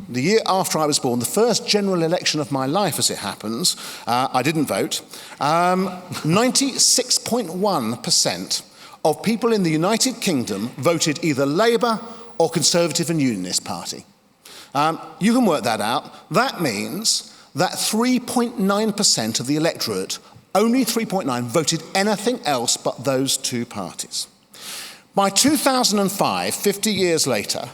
the year after I was born, the first general election of my life, as it happens, I didn't vote, 96.1% of people in the United Kingdom voted either Labour or Conservative and Unionist Party. You can work that out. That means that 3.9% of the electorate, only 3.9, voted anything else but those two parties. By 2005, 50 years later,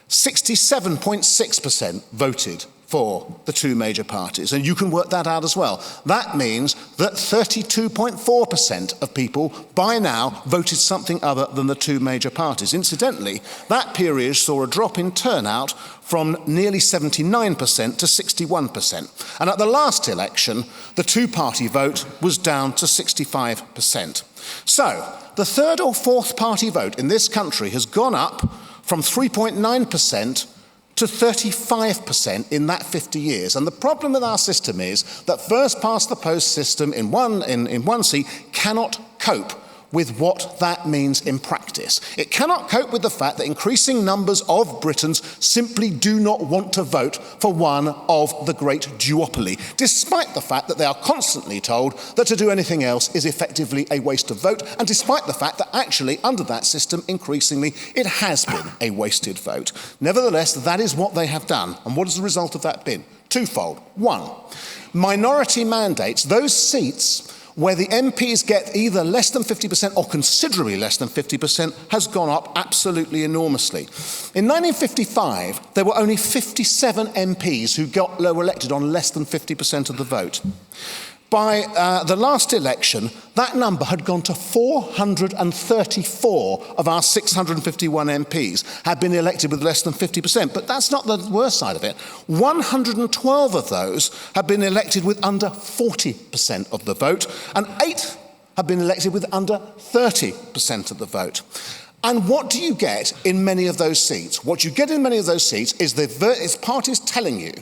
67.6% voted for the two major parties, and you can work that out as well. That means that 32.4% of people by now voted something other than the two major parties. Incidentally, that period saw a drop in turnout from nearly 79% to 61%. And at the last election, the two-party vote was down to 65%. So, the third or fourth party vote in this country has gone up from 3.9% to 35% in that 50 years. And the problem with our system is that first-past-the-post system in one seat cannot cope with what that means in practice. It cannot cope with the fact that increasing numbers of Britons simply do not want to vote for one of the great duopoly, despite the fact that they are constantly told that to do anything else is effectively a waste of vote, and despite the fact that actually under that system increasingly it has been a wasted vote. Nevertheless, that is what they have done. And what has the result of that been? Twofold. One, minority mandates, those seats where the MPs get either less than 50% or considerably less than 50%, has gone up absolutely enormously. In 1955, there were only 57 MPs who were elected on less than 50% of the vote. By the last election, that number had gone to 434 of our 651 MPs had been elected with less than 50%. But that's not the worst side of it. 112 of those had been elected with under 40% of the vote, and 8 had been elected with under 30% of the vote. And what do you get in many of those seats? What you get in many of those seats is parties telling you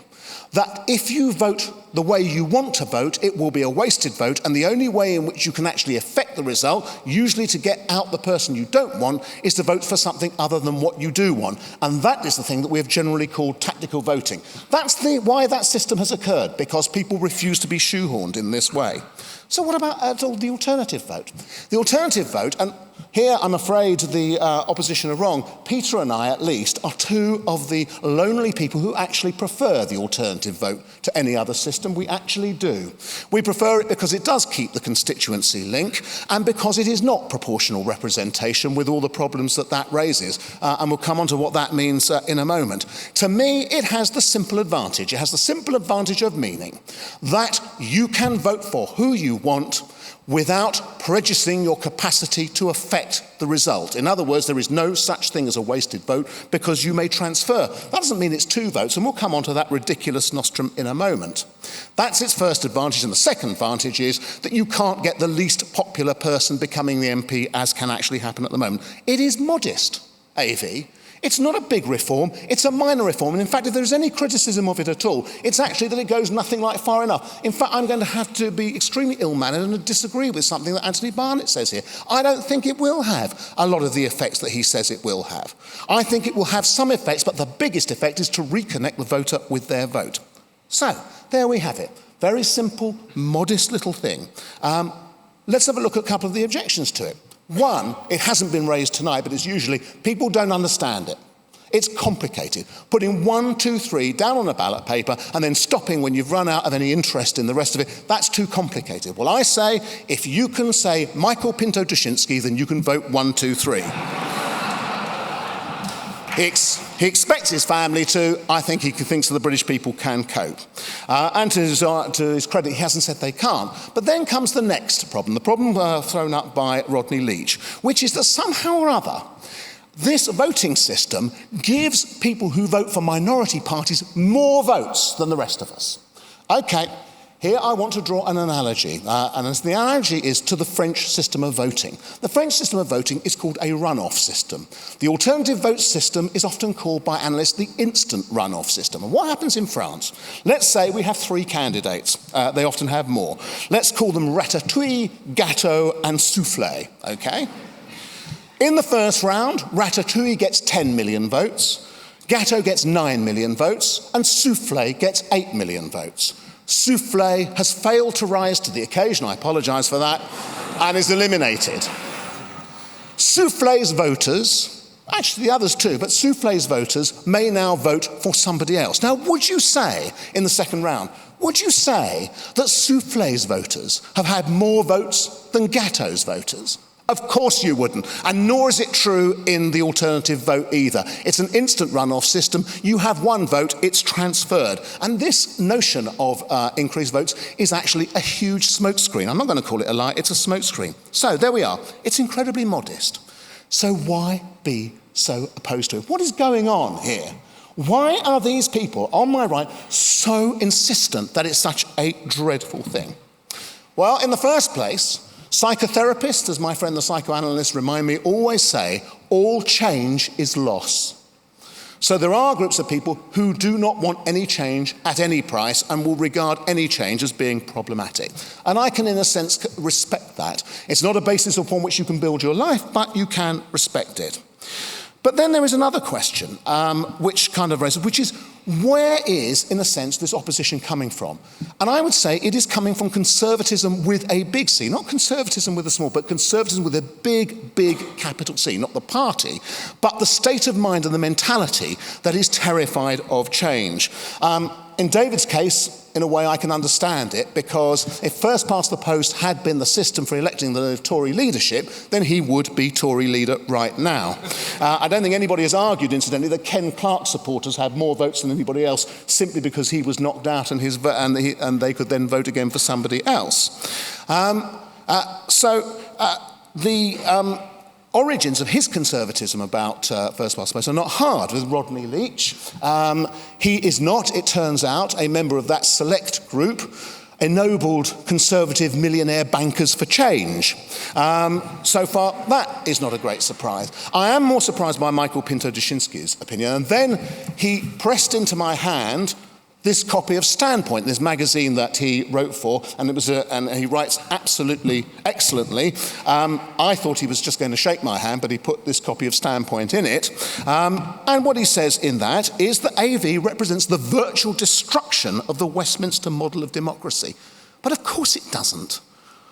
that if you vote the way you want to vote, it will be a wasted vote, and the only way in which you can actually affect the result, usually to get out the person you don't want, is to vote for something other than what you do want. And that is the thing that we have generally called tactical voting. That's why that system has occurred, because people refuse to be shoehorned in this way. So what about the alternative vote? The alternative vote, and here I'm afraid the opposition are wrong. Peter and I, at least, are two of the lonely people who actually prefer the alternative vote to any other system. We actually do. We prefer it because it does keep the constituency link, and because it is not proportional representation with all the problems that raises. And we'll come on to what that means in a moment. To me, it has the simple advantage. It has the simple advantage of meaning that you can vote for who you want without prejudicing your capacity to affect the result. In other words, there is no such thing as a wasted vote because you may transfer. That doesn't mean it's 2 votes, and we'll come on to that ridiculous nostrum in a moment. That's its first advantage, and the second advantage is that you can't get the least popular person becoming the MP, as can actually happen at the moment. It is modest, AV. It's not a big reform, it's a minor reform. And in fact, if there's any criticism of it at all, it's actually that it goes nothing like far enough. In fact, I'm going to have to be extremely ill-mannered and disagree with something that Anthony Barnett says here. I don't think it will have a lot of the effects that he says it will have. I think it will have some effects, but the biggest effect is to reconnect the voter with their vote. So, there we have it. Very simple, modest little thing. Let's have a look at a couple of the objections to it. One, it hasn't been raised tonight, but it's usually people don't understand it. It's complicated. Putting 1, 2, 3 down on a ballot paper and then stopping when you've run out of any interest in the rest of it, that's too complicated. Well, I say, if you can say Michael Pinto-Duschinsky, then you can vote 1, 2, 3. He expects his family to. I think he thinks that the British people can cope. And to his credit, he hasn't said they can't. But then comes the next problem, the problem thrown up by Rodney Leach, which is that somehow or other, this voting system gives people who vote for minority parties more votes than the rest of us. Okay, Here I want to draw an analogy, and the analogy is to the French system of voting. The French system of voting is called a runoff system. The alternative vote system is often called by analysts the instant runoff system. And what happens in France? Let's say we have 3 candidates. They often have more. Let's call them Ratatouille, Gâteau, and Soufflé, okay? In the first round, Ratatouille gets 10 million votes, Gâteau gets 9 million votes, and Soufflé gets 8 million votes. Soufflé has failed to rise to the occasion, I apologise for that, and is eliminated. Soufflé's voters, actually the others too, but Soufflé's voters may now vote for somebody else. Now, would you say, in the second round, would you say that Soufflé's voters have had more votes than Gâteau's voters? Of course you wouldn't, and nor is it true in the alternative vote either. It's an instant runoff system. You have one vote, it's transferred. And this notion of increased votes is actually a huge smokescreen. I'm not going to call it a lie, it's a smokescreen. So there we are. It's incredibly modest. So why be so opposed to it? What is going on here? Why are these people on my right so insistent that it's such a dreadful thing? Well, in the first place, psychotherapists, as my friend the psychoanalyst remind me, always say, all change is loss. So there are groups of people who do not want any change at any price and will regard any change as being problematic. And I can, in a sense, respect that. It's not a basis upon which you can build your life, but you can respect it. But then there is another question, which kind of raises, which is, where is, in a sense, this opposition coming from? And I would say it is coming from conservatism with a big C, not conservatism with a small, but conservatism with a big, big capital C, not the party, but the state of mind and the mentality that is terrified of change. In David's case, in a way I can understand it, because if first past the post had been the system for electing the Tory leadership, then he would be Tory leader right now. I don't think anybody has argued, incidentally, that Ken Clarke supporters had more votes than anybody else simply because he was knocked out and they could then vote again for somebody else. The origins of his conservatism about first past the post are not hard with Rodney Leach. He is not, it turns out, a member of that select group, ennobled conservative millionaire bankers for change. So far, that is not a great surprise. I am more surprised by Michael Pinto-Duschinsky's opinion. And then he pressed into my hand this copy of Standpoint, this magazine that he wrote for, and and he writes absolutely excellently. I thought he was just going to shake my hand, but he put this copy of Standpoint in it. And what he says in that is that AV represents the virtual destruction of the Westminster model of democracy. But of course it doesn't.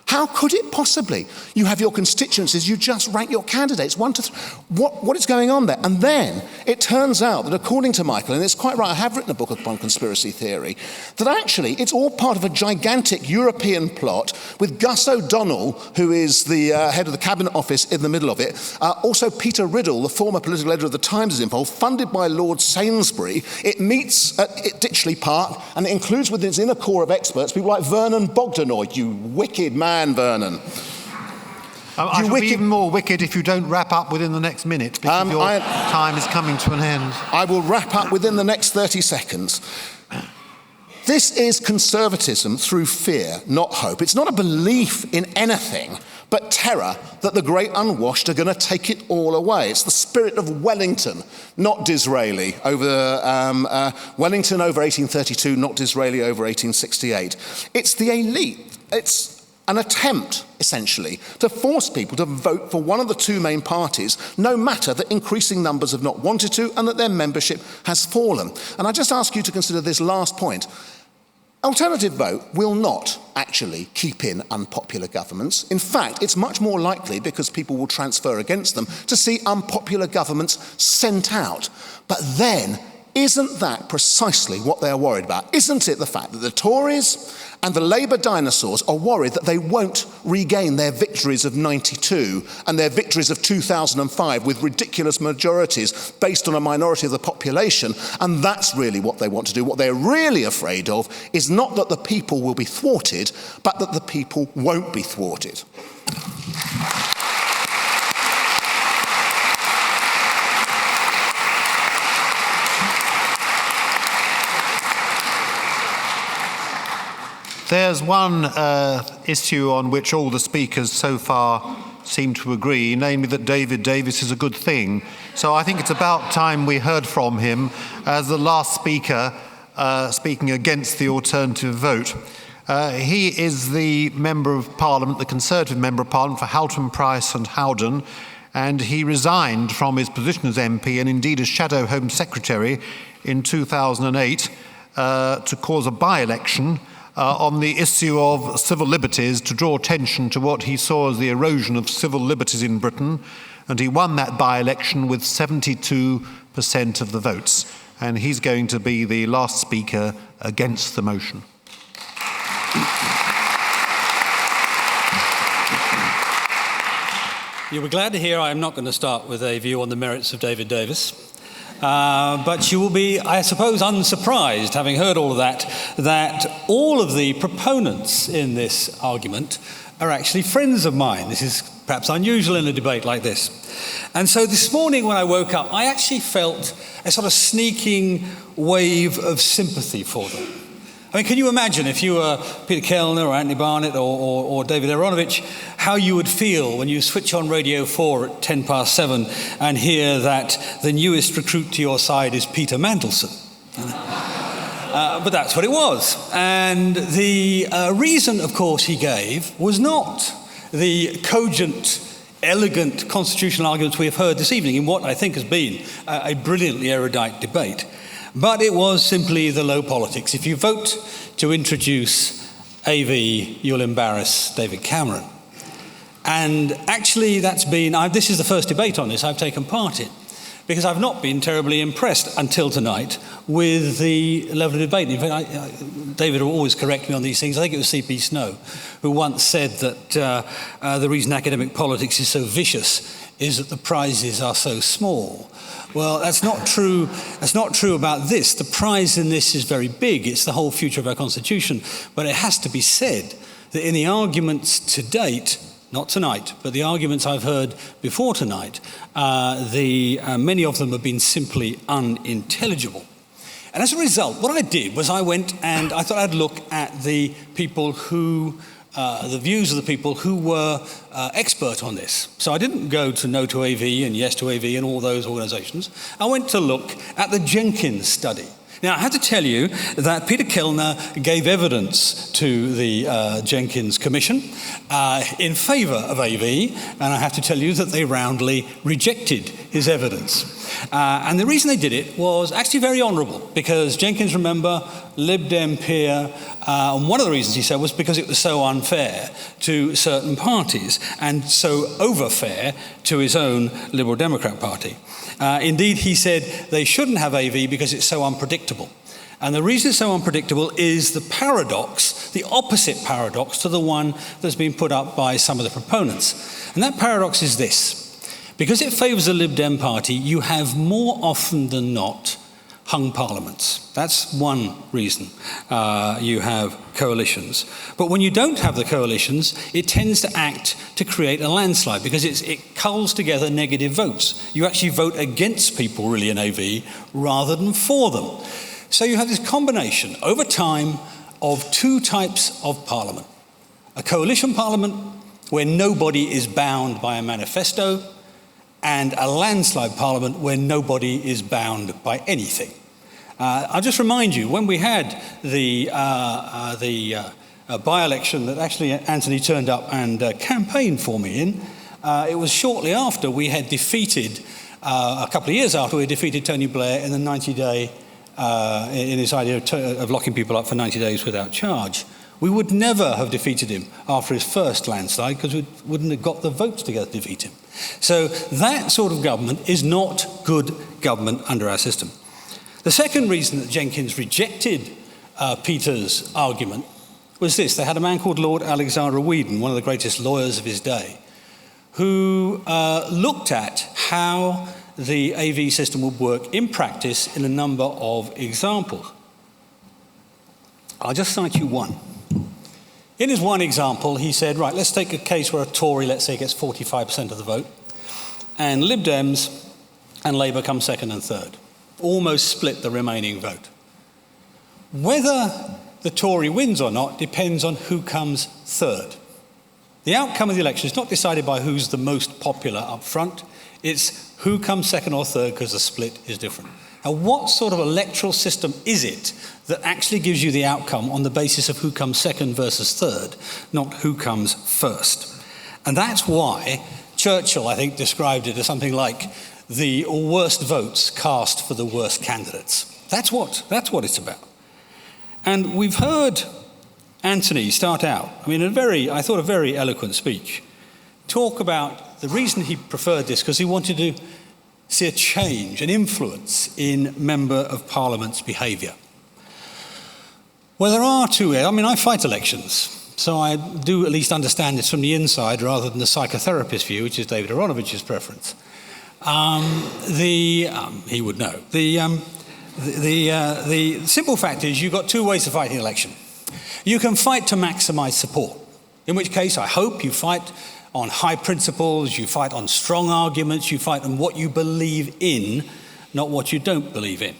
How could it possibly? You have your constituencies, you just rank your candidates 1 to 3. What is going on there? And then it turns out that according to Michael, and it's quite right, I have written a book upon conspiracy theory, that actually it's all part of a gigantic European plot with Gus O'Donnell, who is the head of the Cabinet Office, in the middle of it. Also Peter Riddle, the former political editor of The Times, is involved, funded by Lord Sainsbury. It meets at Ditchley Park, and it includes within its inner core of experts people like Vernon Bogdanor, you wicked man, Vernon. I shall be even more wicked if you don't wrap up within the next minute, because your time is coming to an end. I will wrap up within the next 30 seconds. This is conservatism through fear, not hope. It's not a belief in anything, but terror that the great unwashed are going to take it all away. It's the spirit of Wellington, not Disraeli, Wellington over 1832, not Disraeli over 1868. It's the elite. It's an attempt, essentially, to force people to vote for one of the two main parties, no matter that increasing numbers have not wanted to and that their membership has fallen. And I just ask you to consider this last point. Alternative vote will not actually keep in unpopular governments. In fact, it's much more likely, because people will transfer against them, to see unpopular governments sent out. But then, isn't that precisely what they're worried about? Isn't it the fact that the Tories and the Labour dinosaurs are worried that they won't regain their victories of 92 and their victories of 2005 with ridiculous majorities based on a minority of the population? And that's really what they want to do. What they're really afraid of is not that the people will be thwarted, but that the people won't be thwarted. There's one issue on which all the speakers so far seem to agree, namely that David Davis is a good thing. So I think it's about time we heard from him as the last speaker speaking against the alternative vote. He is the Member of Parliament, the Conservative Member of Parliament for Halton, Price and Howden, and he resigned from his position as MP and indeed as Shadow Home Secretary in 2008 to cause a by-election on the issue of civil liberties, to draw attention to what he saw as the erosion of civil liberties in Britain, and he won that by-election with 72% of the votes. And he's going to be the last speaker against the motion. You'll be glad to hear I am not going to start with a view on the merits of David Davis. But you will be, I suppose, unsurprised, having heard all of that all of the proponents in this argument are actually friends of mine. This is perhaps unusual in a debate like this. And so this morning when I woke up, I actually felt a sort of sneaking wave of sympathy for them. I mean, can you imagine if you were Peter Kellner or Anthony Barnett or David Aaronovitch, how you would feel when you switch on Radio 4 at 7:10 and hear that the newest recruit to your side is Peter Mandelson? But that's what it was. And the reason, of course, he gave was not the cogent, elegant constitutional arguments we have heard this evening in what I think has been a brilliantly erudite debate. But it was simply the low politics. If you vote to introduce AV, you'll embarrass David Cameron. And actually this is the first debate on this I've taken part in, because I've not been terribly impressed until tonight with the level of debate. In fact, David will always correct me on these things. I think it was C.P. Snow who once said that the reason academic politics is so vicious is that the prizes are so small. Well, that's not true. That's not true about this. The prize in this is very big. It's the whole future of our Constitution. But it has to be said that in the arguments to date, not tonight, but the arguments I've heard before tonight, many of them have been simply unintelligible. And as a result, what I did was I went and I thought I'd look at the people who the views of the people who were expert on this. So I didn't go to No to AV and Yes to AV and all those organisations. I went to look at the Jenkins study. Now, I have to tell you that Peter Kellner gave evidence to the Jenkins Commission in favour of AV, and I have to tell you that they roundly rejected his evidence. And the reason they did it was actually very honourable, because Jenkins, remember, Lib Dem peer, and one of the reasons he said was because it was so unfair to certain parties and so over-fair to his own Liberal Democrat Party. Indeed, he said they shouldn't have AV because it's so unpredictable. And the reason it's so unpredictable is the paradox, the opposite paradox to the one that's been put up by some of the proponents. And that paradox is this. Because it favours the Lib Dem party, you have more often than not hung parliaments. That's one reason you have coalitions. But when you don't have the coalitions, it tends to act to create a landslide because it culls together negative votes. You actually vote against people really in AV rather than for them. So you have this combination over time of two types of parliament. A coalition parliament where nobody is bound by a manifesto, and a landslide parliament where nobody is bound by anything. I'll just remind you, when we had the by-election that actually Anthony turned up and campaigned for me in, it was shortly after we had defeated, a couple of years after we had defeated Tony Blair in the 90-day, in his idea of locking people up for 90 days without charge. We would never have defeated him after his first landslide because we wouldn't have got the votes together to defeat him. So that sort of government is not good government under our system. The second reason that Jenkins rejected Peter's argument was this. They had a man called Lord Alexander Whedon, one of the greatest lawyers of his day, who looked at how the AV system would work in practice in a number of examples. I'll just cite you one. In his one example, he said, right, let's take a case where a Tory, let's say, gets 45% of the vote, and Lib Dems and Labour come second and third, almost split the remaining vote. Whether the Tory wins or not depends on who comes third. The outcome of the election is not decided by who's the most popular up front, it's who comes second or third, because the split is different. Now, what sort of electoral system is it that actually gives you the outcome on the basis of who comes second versus third, not who comes first? And that's why Churchill, I think, described it as something like the worst votes cast for the worst candidates. That's what it's about. And we've heard Anthony start out, I thought a very eloquent speech, talk about the reason he preferred this, because he wanted to see a change, an influence in Member of Parliament's behaviour. Well, there are two areas. I fight elections, so I do at least understand this from the inside rather than the psychotherapist view, which is David Aaronovich's preference. He would know. The simple fact is you've got two ways of fighting an election. You can fight to maximise support, in which case I hope you fight on high principles, you fight on strong arguments, you fight on what you believe in, not what you don't believe in.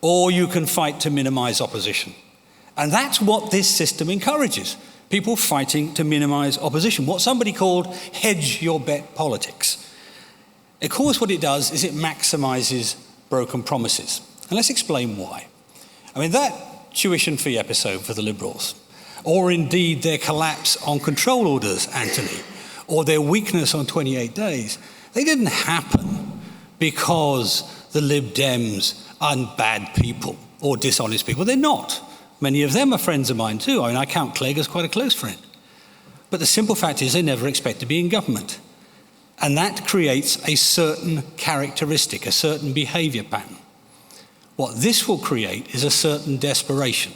Or you can fight to minimise opposition. And that's what this system encourages, people fighting to minimise opposition, what somebody called hedge your bet politics. Of course, what it does is it maximises broken promises. And let's explain why. That tuition fee episode for the Liberals, or indeed their collapse on control orders, Anthony, or their weakness on 28 days, they didn't happen because the Lib Dems are bad people or dishonest people. They're not. Many of them are friends of mine too. I count Clegg as quite a close friend. But the simple fact is they never expect to be in government. And that creates a certain characteristic, a certain behaviour pattern. What this will create is a certain desperation.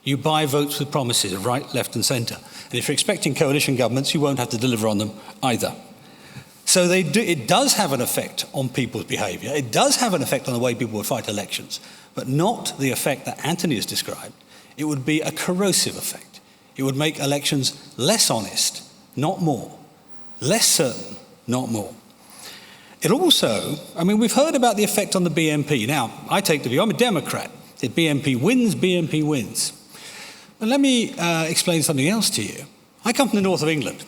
You buy votes with promises of right, left and centre. And if you're expecting coalition governments, you won't have to deliver on them either. So it does have an effect on people's behaviour. It does have an effect on the way people would fight elections, but not the effect that Anthony has described. It would be a corrosive effect. It would make elections less honest, not more. Less certain, not more. It also, we've heard about the effect on the BNP. Now, I take the view, I'm a Democrat. If BNP wins, BNP wins. But let me explain something else to you. I come from the north of England.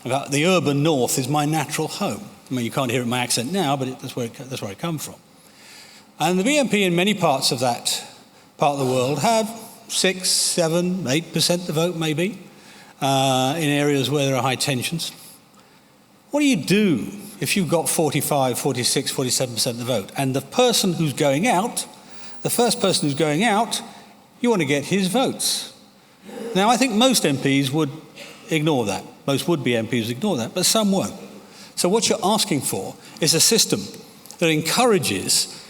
The urban north is my natural home. You can't hear it in my accent now, but that's where I come from. And the BNP in many parts of that part of the world have 6, 7, 8% the vote, maybe, in areas where there are high tensions. What do you do if you've got 45, 46, 47% of the vote? And the person who's going out, the first person who's going out, you want to get his votes. Now, I think most MPs would ignore that. Most would-be MPs ignore that, but some won't. So what you're asking for is a system that encourages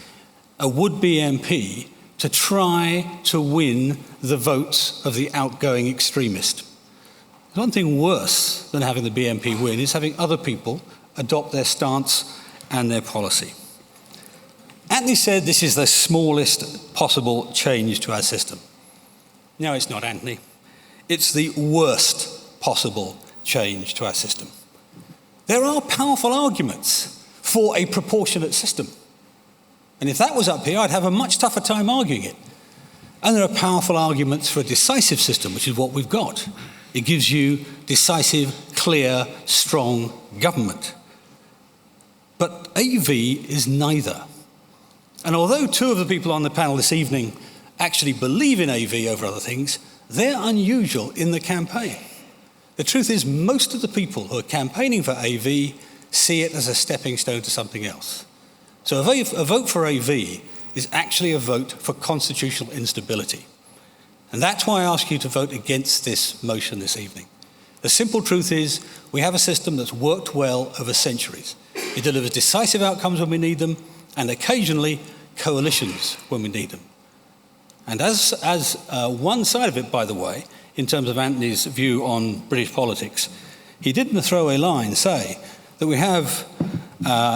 a would-be MP to try to win the votes of the outgoing extremist. One thing worse than having the BNP win is having other people adopt their stance and their policy. Anthony said this is the smallest possible change to our system. No, it's not, Anthony. It's the worst possible change to our system. There are powerful arguments for a proportionate system. And if that was up here, I'd have a much tougher time arguing it. And there are powerful arguments for a decisive system, which is what we've got. It gives you decisive, clear, strong government. But AV is neither. And although two of the people on the panel this evening actually believe in AV over other things, they're unusual in the campaign. The truth is, most of the people who are campaigning for AV see it as a stepping stone to something else. So a vote for AV is actually a vote for constitutional instability. And that's why I ask you to vote against this motion this evening. The simple truth is, we have a system that's worked well over centuries. It delivers decisive outcomes when we need them, and occasionally coalitions when we need them. And as one side of it, by the way, in terms of Anthony's view on British politics, he did in a throwaway line say that we have,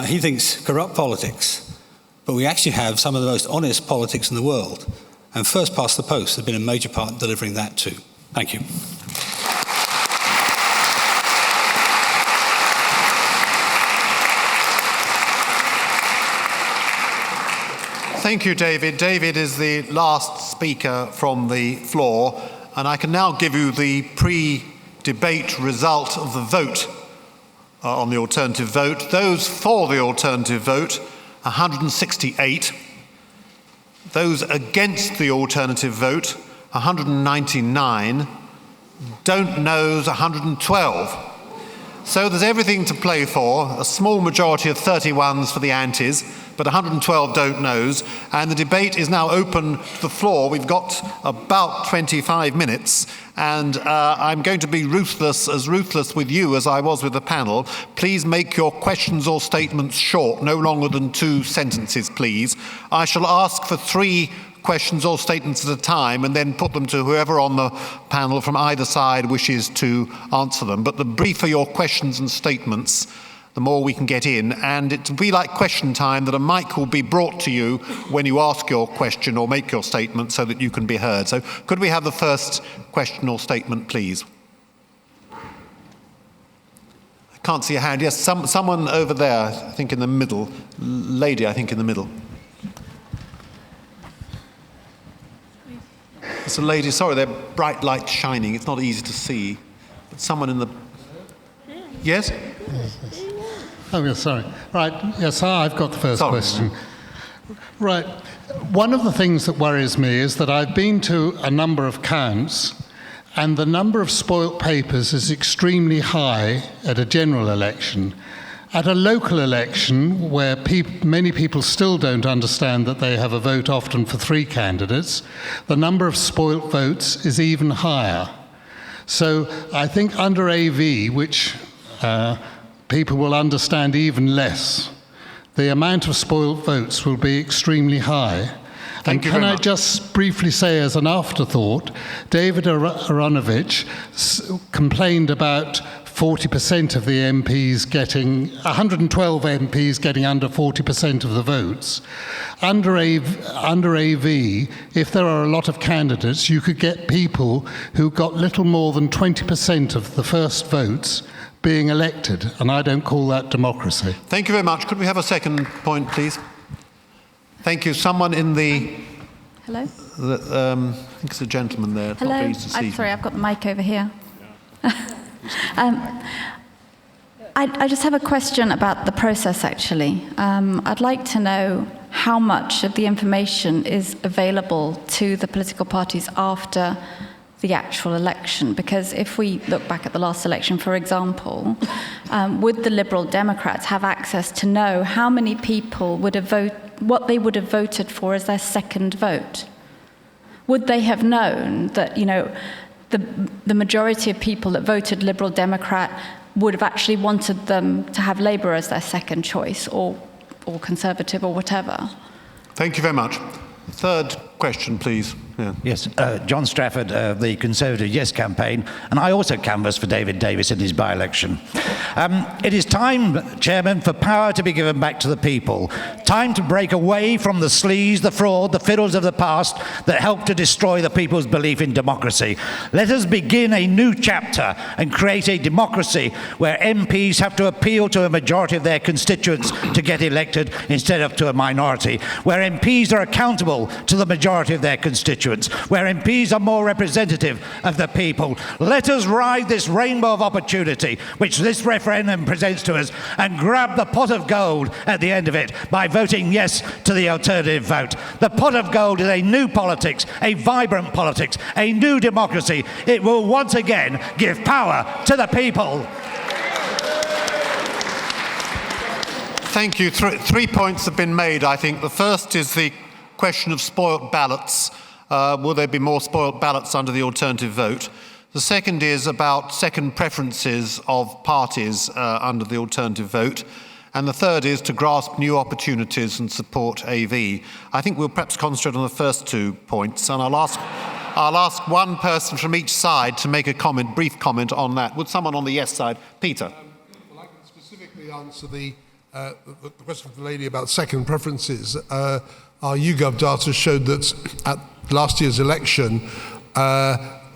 he thinks, corrupt politics, but we actually have some of the most honest politics in the world. And first past the post has been a major part in delivering that too. Thank you. thank you, David. David is the last speaker from the floor, and I can now give you the pre-debate result of the vote on the alternative vote. Those for the alternative vote, 168. Those against the alternative vote, 199. Don't knows, 112. So there's everything to play for. A small majority of 31s for the antis, but 112 don't knows. And the debate is now open to the floor. We've got about 25 minutes, and I'm going to be ruthless with you as I was with the panel. Please make your questions or statements short, no longer than 2 sentences, please. I shall ask for 3 questions or statements at a time and then put them to whoever on the panel from either side wishes to answer them. But the briefer your questions and statements, the more we can get in. And it will be like question time, that a mic will be brought to you when you ask your question or make your statement so that you can be heard. So could we have the first question or statement, please? I can't see a hand. Yes, someone over there, I think in the middle. Lady, I think in the middle. It's a lady, sorry, they're bright lights shining. It's not easy to see. But someone in the... Yes? Oh, yes, sorry. Right, yes, I've got the first question. Right, one of the things that worries me is that I've been to a number of counts, and the number of spoilt papers is extremely high at a general election. At a local election, where many people still don't understand that they have a vote often for 3 candidates, the number of spoilt votes is even higher. So I think under AV, which people will understand even less, the amount of spoilt votes will be extremely high. Thank you very much. Can I just briefly say as an afterthought, David Aaronovitch complained about 40% of the MPs getting, 112 MPs getting under 40% of the votes. Under AV, if there are a lot of candidates, you could get people who got little more than 20% of the first votes being elected, and I don't call that democracy. Thank you very much. Could we have a second point, please? Thank you. Someone in the... Hello? I think it's a gentleman there. It's Hello? not easy to see. I'm sorry, I've got the mic over here. I just have a question about the process, actually. I'd like to know how much of the information is available to the political parties after the actual election, because if we look back at the last election, for example, would the Liberal Democrats have access to know how many people would have what they would have voted for as their second vote? Would they have known that, you know, the majority of people that voted Liberal Democrat would have actually wanted them to have Labour as their second choice, or Conservative, or whatever? Thank you very much. Third question, please. Yeah. Yes, John Strafford, the Conservative Yes campaign, and I also canvassed for David Davis in his by-election. It is time, Chairman, for power to be given back to the people. Time to break away from the sleaze, the fraud, the fiddles of the past that helped to destroy the people's belief in democracy. Let us begin a new chapter and create a democracy where MPs have to appeal to a majority of their constituents to get elected instead of to a minority, where MPs are accountable to the majority of their constituents, where MPs are more representative of the people. Let us ride this rainbow of opportunity which this referendum presents to us and grab the pot of gold at the end of it by voting yes to the alternative vote. The pot of gold is a new politics, a vibrant politics, a new democracy. It will once again give power to the people. Thank you. Three points have been made, I think. The first is the question of spoilt ballots. Will there be more spoilt ballots under the alternative vote? The second is about second preferences of parties under the alternative vote. And the third is to grasp new opportunities and support AV. I think we'll perhaps concentrate on the first 2 points, and I'll ask one person from each side to make a comment, brief comment on that. Would someone on the yes side? Peter. Well, I can specifically answer the question of the lady about second preferences. Our YouGov data showed that at last year's election,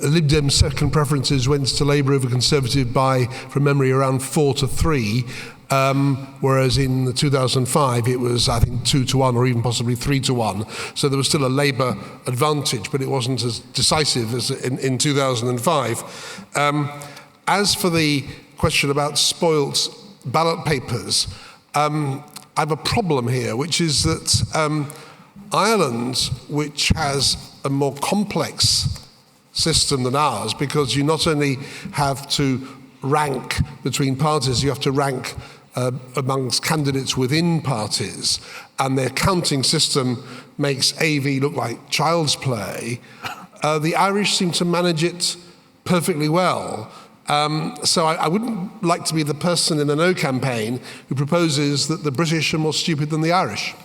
Lib Dem's second preferences went to Labour over Conservative by, from memory, around 4-3. whereas in 2005 it was, I think, 2-1 or even possibly 3-1. So there was still a Labour advantage, but it wasn't as decisive as in 2005. As for the question about spoilt ballot papers, I have a problem here, which is that Ireland, which has a more complex system than ours, because you not only have to rank between parties, you have to rank amongst candidates within parties, and their counting system makes AV look like child's play. The Irish seem to manage it perfectly well. So I wouldn't like to be the person in a no campaign who proposes that the British are more stupid than the Irish.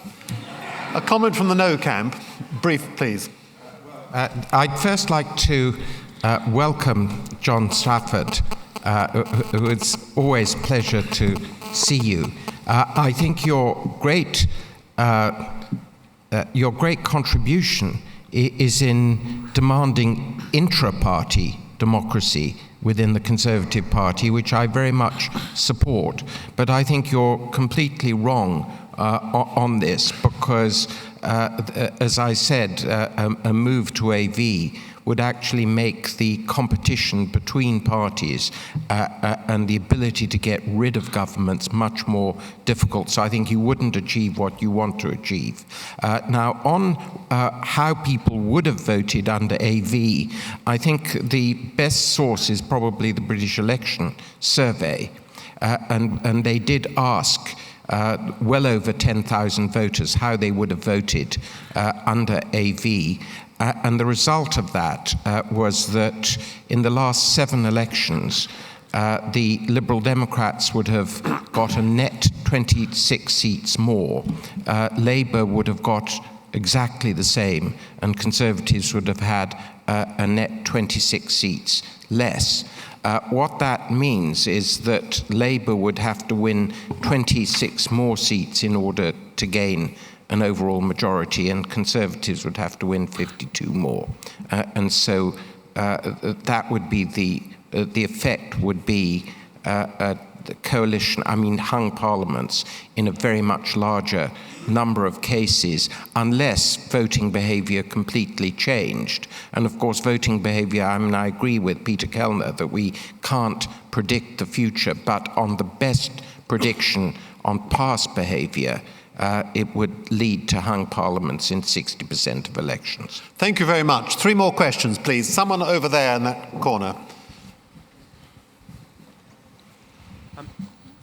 A comment from the no camp. Brief, please. I'd first like to welcome John Strafford, who it's always a pleasure to see you. I think your great contribution is in demanding intra-party democracy within the Conservative Party, which I very much support. But I think you're completely wrong on this, because, as I said, a move to AV would actually make the competition between parties and the ability to get rid of governments much more difficult. So I think you wouldn't achieve what you want to achieve. Now, on how people would have voted under AV, I think the best source is probably the British election survey. And they did ask well over 10,000 voters how they would have voted under AV. And the result of that was that in the last 7 elections, the Liberal Democrats would have got a net 26 seats more. Labour would have got exactly the same, and Conservatives would have had a net 26 seats less. What that means is that Labour would have to win 26 more seats in order to gain an overall majority, and Conservatives would have to win 52 more. And so that would be the effect would be a coalition, hung parliaments in a very much larger number of cases, unless voting behaviour completely changed. And of course, voting behaviour, I agree with Peter Kellner that we can't predict the future, but on the best prediction on past behaviour, it would lead to hung parliaments in 60% of elections. Thank you very much. 3 more questions, please. Someone over there in that corner.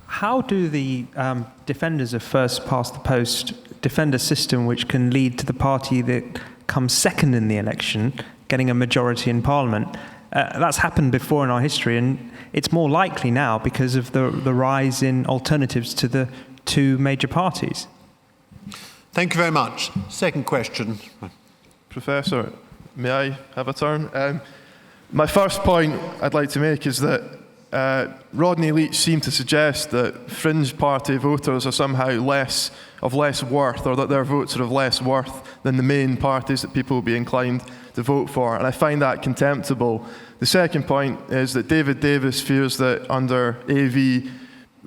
How do the defenders of first past the post defend a system which can lead to the party that comes second in the election getting a majority in Parliament? That's happened before in our history, and it's more likely now because of the rise in alternatives to the 2 major parties. Thank you very much. Second question. Professor, may I have a turn? My first point I'd like to make is that Rodney Leach seemed to suggest that fringe party voters are somehow less worth, or that their votes are of less worth than the main parties that people will be inclined to vote for, and I find that contemptible. The second point is that David Davis fears that under AV,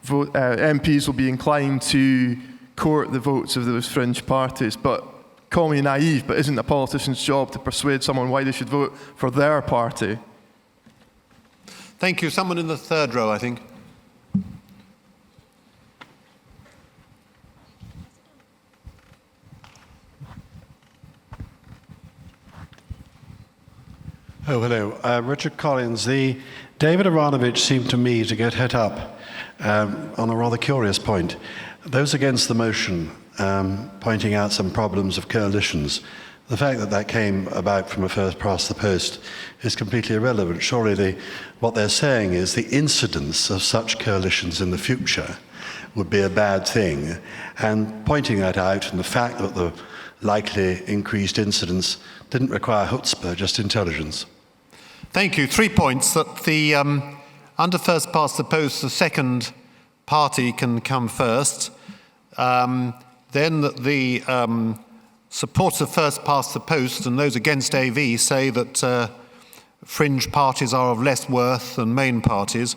MPs will be inclined to court the votes of those fringe parties. But call me naive, but isn't a politician's job to persuade someone why they should vote for their party? Thank you. Someone in the third row, I think. Oh, hello. Richard Collins. The David Aaronovitch seemed to me to get hit up on a rather curious point. Those against the motion pointing out some problems of coalitions. The fact that that came about from a first past the post is completely irrelevant. Surely what they're saying is the incidence of such coalitions in the future would be a bad thing. And pointing that out, and the fact that the likely increased incidence didn't require chutzpah, just intelligence. Thank you. 3 points. That the under first past the post, the second party can come first. Then that the supporters of first past the post and those against AV say that fringe parties are of less worth than main parties.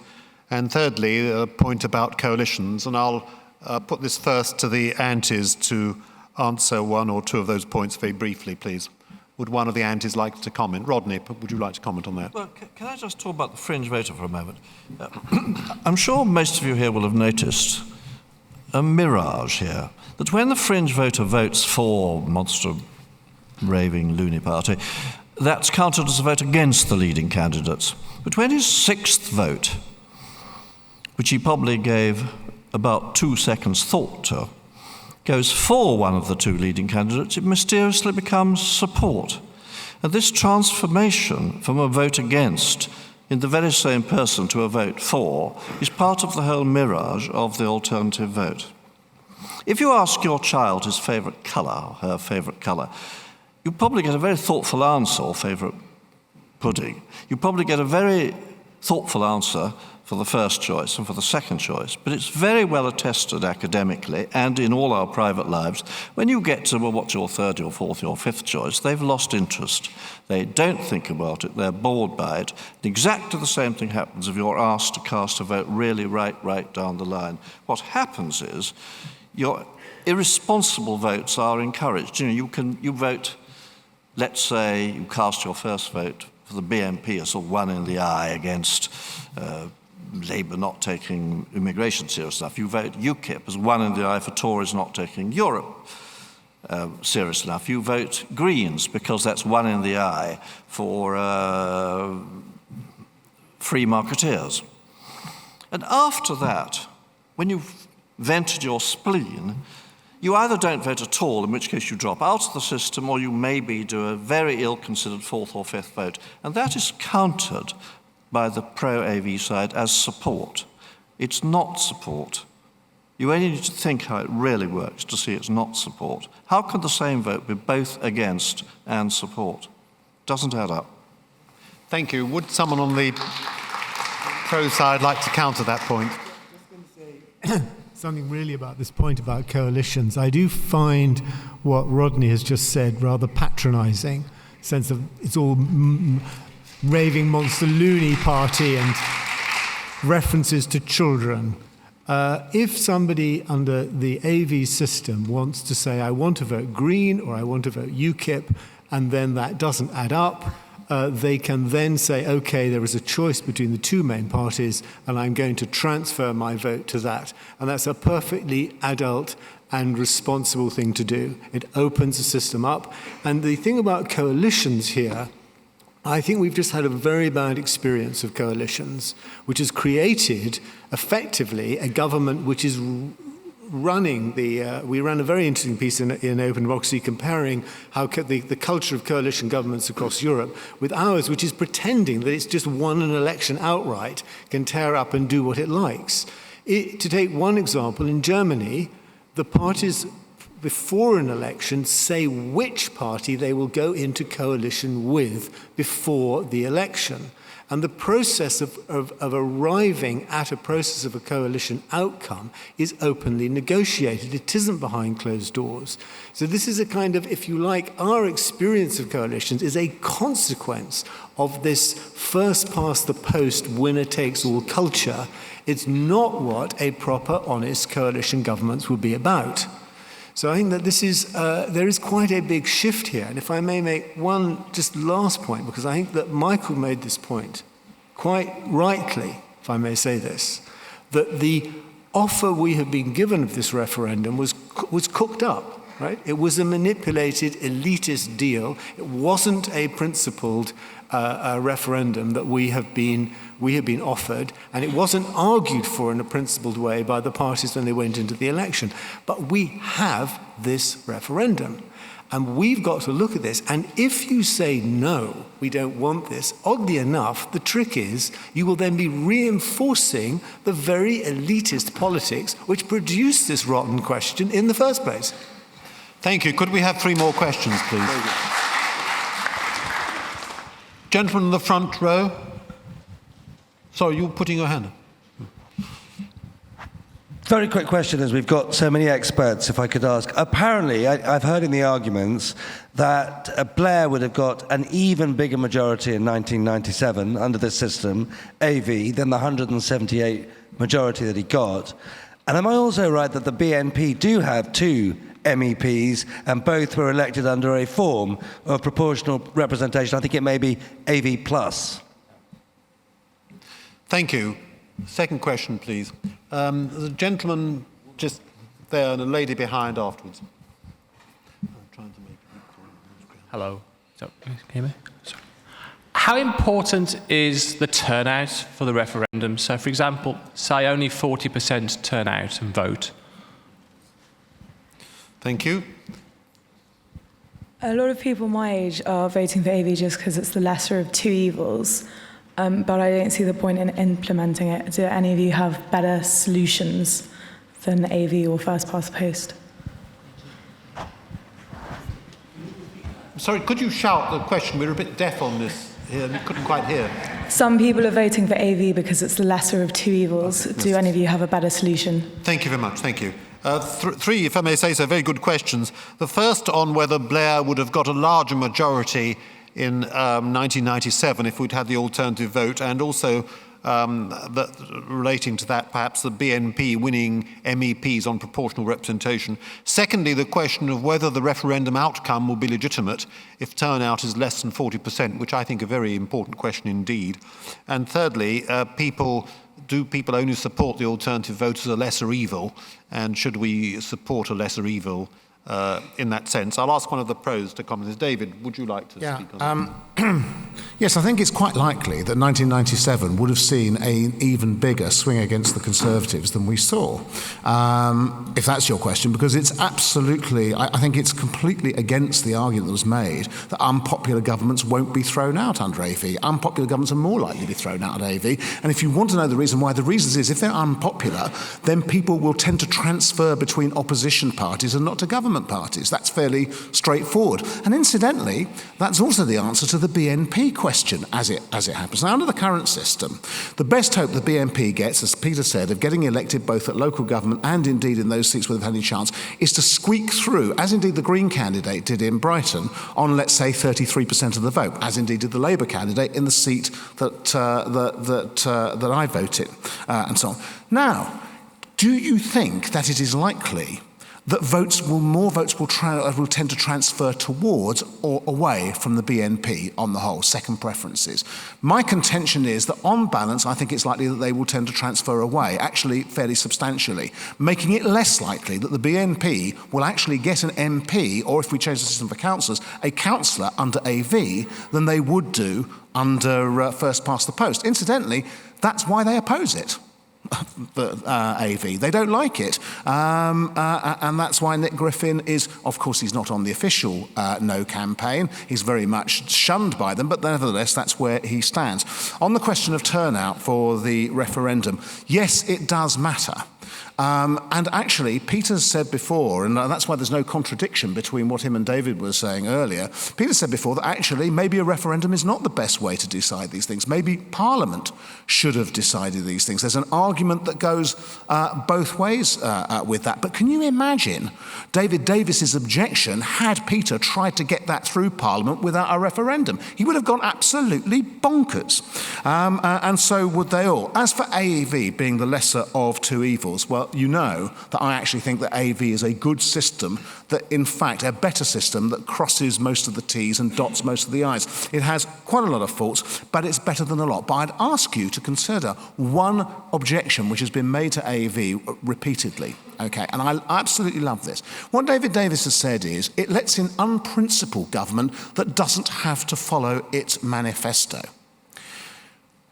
And thirdly, a point about coalitions, and I'll put this first to the antis to answer one or two of those points very briefly, please. Would one of the antis like to comment? Rodney, would you like to comment on that? Well, can I just talk about the fringe voter for a moment? I'm sure most of you here will have noticed a mirage here, that when the fringe voter votes for monster raving loony party, that's counted as a vote against the leading candidates. But when his sixth vote, which he probably gave about 2 seconds thought to, goes for one of the two leading candidates, it mysteriously becomes support. And this transformation from a vote against in the very same person to a vote for is part of the whole mirage of the alternative vote. If you ask your child his favourite colour, or her favourite colour, you probably get a very thoughtful answer, or favourite pudding. You probably get a very thoughtful answer for the first choice and for the second choice, but it's very well attested academically and in all our private lives. When you get to, well, what's your third, your fourth, your fifth choice, they've lost interest. They don't think about it, they're bored by it. Exactly the same thing happens if you're asked to cast a vote really right down the line. What happens is your irresponsible votes are encouraged. You vote, let's say you cast your first vote for the BNP as a one in the eye against Labour not taking immigration serious enough. You vote UKIP as one in the eye for Tories not taking Europe serious enough. You vote Greens because that's one in the eye for free marketeers. And after that, when you've vented your spleen, you either don't vote at all, in which case you drop out of the system, or you maybe do a very ill-considered fourth or fifth vote. And that is countered by the pro-AV side as support. It's not support. You only need to think how it really works to see it's not support. How can the same vote be both against and support? Doesn't add up. Thank you. Would someone on the pro side like to counter that point? I was just going to say something really about this point about coalitions. I do find what Rodney has just said rather patronising, sense of it's all raving monster loony party and references to children. If somebody under the AV system wants to say, I want to vote Green or I want to vote UKIP, and then that doesn't add up, they can then say, okay, there is a choice between the two main parties, and I'm going to transfer my vote to that. And that's a perfectly adult and responsible thing to do. It opens the system up. And the thing about coalitions here, I think we've just had a very bad experience of coalitions, which has created, effectively, a government which is running the... we ran a very interesting piece in Open Democracy comparing how the culture of coalition governments across Europe with ours, which is pretending that it's just won an election outright, can tear up and do what it likes. To take one example, in Germany, the parties before an election say which party they will go into coalition with before the election. And the process of arriving at a process of a coalition outcome is openly negotiated. It isn't behind closed doors. So this is a kind of, if you like, our experience of coalitions is a consequence of this first past the post, winner takes all culture. It's not what a proper, honest coalition government would be about. So I think that this is, there is quite a big shift here. And if I may make one just last point, because I think that Michael made this point quite rightly, if I may say this, that the offer we have been given of this referendum was cooked up, right? It was a manipulated, elitist deal. It wasn't a principled referendum that we have been offered, and it wasn't argued for in a principled way by the parties when they went into the election. But we have this referendum, and we've got to look at this. And if you say, no, we don't want this, oddly enough, the trick is you will then be reinforcing the very elitist politics which produced this rotten question in the first place. Thank you. Could we have 3 more questions, please? Gentleman in the front row. Sorry, you were putting your hand up. Very quick question, as we've got so many experts, if I could ask. Apparently, I've heard in the arguments that Blair would have got an even bigger majority in 1997 under this system, AV, than the 178 majority that he got. And am I also right that the BNP do have 2 MEPs and both were elected under a form of proportional representation? I think it may be AV+. Thank you. Second question, please. The gentleman just there and a lady behind afterwards. Hello. So, can you hear me? Sorry. How important is the turnout for the referendum? So, for example, say only 40% turn out and vote. Thank you. A lot of people my age are voting for AV just because it's the lesser of 2 evils. But I don't see the point in implementing it. Do any of you have better solutions than AV or first past the post? Sorry, could you shout the question? We're a bit deaf on this here, and we couldn't quite hear. Some people are voting for AV because it's the lesser of 2 evils. Do any of you have a better solution? Thank you very much, thank you. 3, if I may say so, very good questions. The first on whether Blair would have got a larger majority in 1997 if we'd had the alternative vote, and also relating to that, perhaps the BNP winning MEPs on proportional representation. Secondly, the question of whether the referendum outcome will be legitimate if turnout is less than 40%, which I think a very important question indeed. And thirdly, do people only support the alternative vote as a lesser evil, and should we support a lesser evil in that sense? I'll ask one of the pros to comment. David, would you like to speak on that? Yes, I think it's quite likely that 1997 would have seen an even bigger swing against the Conservatives than we saw, if that's your question, because it's absolutely, I think it's completely against the argument that was made that unpopular governments won't be thrown out under AV. Unpopular governments are more likely to be thrown out under AV. And if you want to know the reason why, the reason is if they're unpopular, then people will tend to transfer between opposition parties and not to government parties. That's fairly straightforward. And incidentally, that's also the answer to the BNP question, as it happens. Now, under the current system, the best hope the BNP gets, as Peter said, of getting elected both at local government and indeed in those seats where they've had any chance, is to squeak through, as indeed the Green candidate did in Brighton, on, let's say, 33% of the vote, as indeed did the Labour candidate in the seat that I voted, and so on. Now, do you think that it is likely that more votes will tend to transfer towards or away from the BNP on the whole, second preferences? My contention is that on balance, I think it's likely that they will tend to transfer away, actually fairly substantially, making it less likely that the BNP will actually get an MP, or if we change the system for councillors, a councillor under AV than they would do under first past the post. Incidentally, that's why they oppose it. AV. They don't like it. And that's why Nick Griffin is, of course, he's not on the official no campaign. He's very much shunned by them, but nevertheless, that's where he stands. On the question of turnout for the referendum, yes, it does matter. And actually, Peter said before, and that's why there's no contradiction between what him and David were saying earlier, Peter said before that actually maybe a referendum is not the best way to decide these things. Maybe Parliament should have decided these things. There's an argument that goes both ways with that. But can you imagine David Davis's objection had Peter tried to get that through Parliament without a referendum? He would have gone absolutely bonkers. And so would they all. As for AEV being the lesser of 2 evils, well, you know that I actually think that AV is a good system, that in fact a better system that crosses most of the T's and dots most of the I's. It has quite a lot of faults, but it's better than a lot. But I'd ask you to consider one objection which has been made to AV repeatedly. Okay, and I absolutely love this. What David Davis has said is it lets in unprincipled government that doesn't have to follow its manifesto.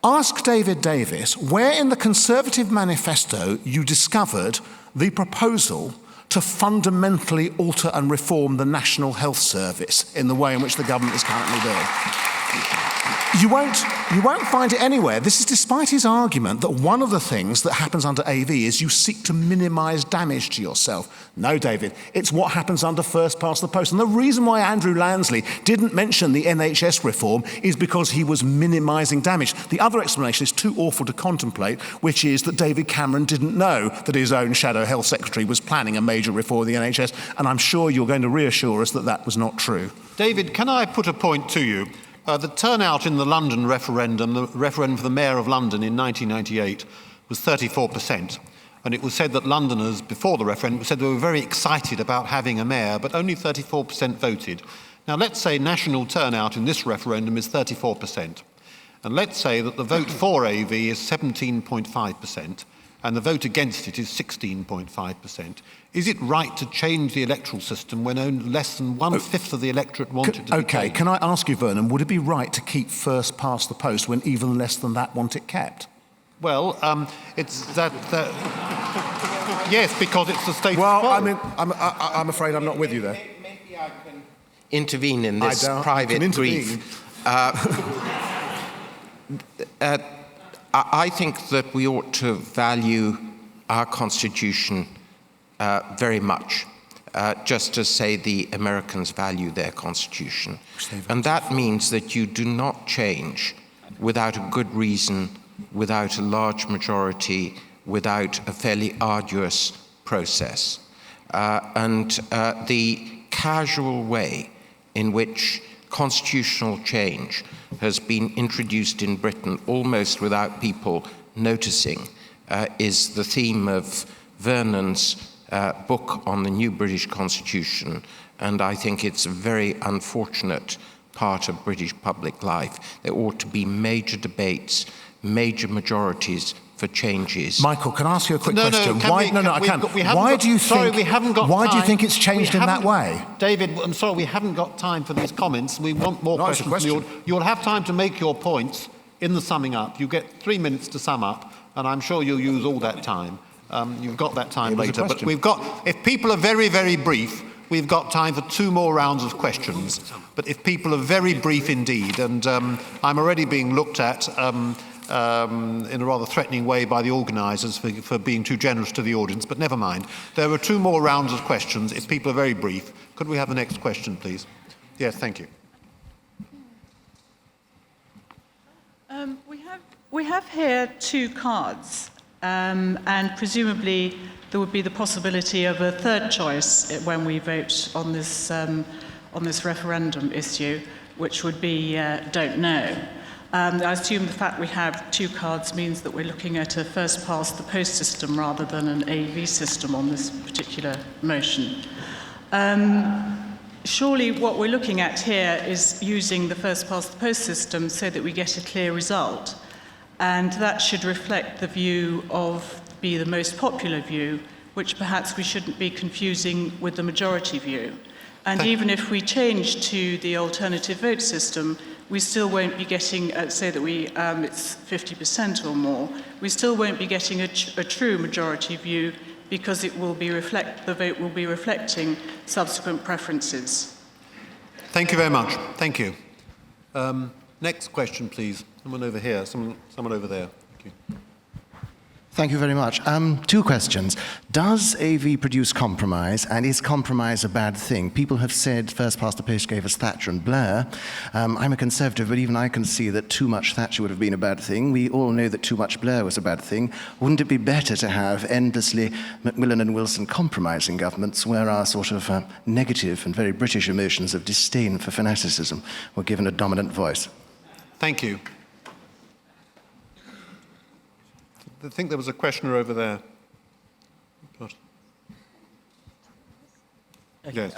Ask David Davis where in the Conservative manifesto you discovered the proposal to fundamentally alter and reform the National Health Service in the way in which the government is currently doing. You won't find it anywhere. This is despite his argument that one of the things that happens under AV is you seek to minimise damage to yourself. No, David, it's what happens under first past the post. And the reason why Andrew Lansley didn't mention the NHS reform is because he was minimising damage. The other explanation is too awful to contemplate, which is that David Cameron didn't know that his own shadow health secretary was planning a major reform of the NHS, and I'm sure you're going to reassure us that that was not true. David, can I put a point to you? The turnout in the London referendum, the referendum for the Mayor of London in 1998, was 34%. And it was said that Londoners, before the referendum, said they were very excited about having a mayor, but only 34% voted. Now, let's say national turnout in this referendum is 34%. And let's say that the vote for AV is 17.5%, and the vote against it is 16.5%. Is it right to change the electoral system when only less than one-fifth of the electorate want it to be Okay, changed? can I ask you, Vernon, would it be right to keep first past the post when even less than that want it kept? Well, it's that... yes, because it's the status quo. Well, I mean, I'm afraid I'm not with you there. Maybe I can intervene in this private grief. I think that we ought to value our Constitution very much, just as, say, the Americans value their Constitution. And that means that you do not change without a good reason, without a large majority, without a fairly arduous process. The casual way in which constitutional change has been introduced in Britain almost without people noticing is the theme of Vernon's book on the new British Constitution, and I think it's a very unfortunate part of British public life. There ought to be major debates, major majorities for changes. Michael, can I ask you a quick question? Why do you think it's changed in that way? David, I'm sorry, we haven't got time for these comments. We want more questions. You'll have time to make your points in the summing up. You get 3 minutes to sum up, and I'm sure you'll use all that time. You've got that time later. But if people are very, very brief, we've got time for 2 more rounds of questions. But if people are very brief indeed, and I'm already being looked at in a rather threatening way by the organisers for being too generous to the audience, but never mind. There are 2 more rounds of questions. If people are very brief, could we have the next question, please? Yes, thank you. We have here 2 cards, and presumably there would be the possibility of a third choice when we vote on this referendum issue, which would be don't know. I assume the fact we have 2 cards means that we're looking at a first-past-the-post system rather than an AV system on this particular motion. Surely what we're looking at here is using the first-past-the-post system so that we get a clear result. And that should reflect the view be the most popular view, which perhaps we shouldn't be confusing with the majority view. And even if we change to the alternative vote system, we still won't be getting, say that it's 50% or more, we still won't be getting a true majority view because the vote will be reflecting subsequent preferences. Thank you very much. Thank you. Next question, please. Someone over here, someone over there. Thank you. Thank you very much. 2 questions. Does AV produce compromise, and is compromise a bad thing? People have said first past the post gave us Thatcher and Blair. I'm a Conservative, but even I can see that too much Thatcher would have been a bad thing. We all know that too much Blair was a bad thing. Wouldn't it be better to have endlessly Macmillan and Wilson compromising governments where our sort of negative and very British emotions of disdain for fanaticism were given a dominant voice? Thank you. I think there was a questioner over there. Yes.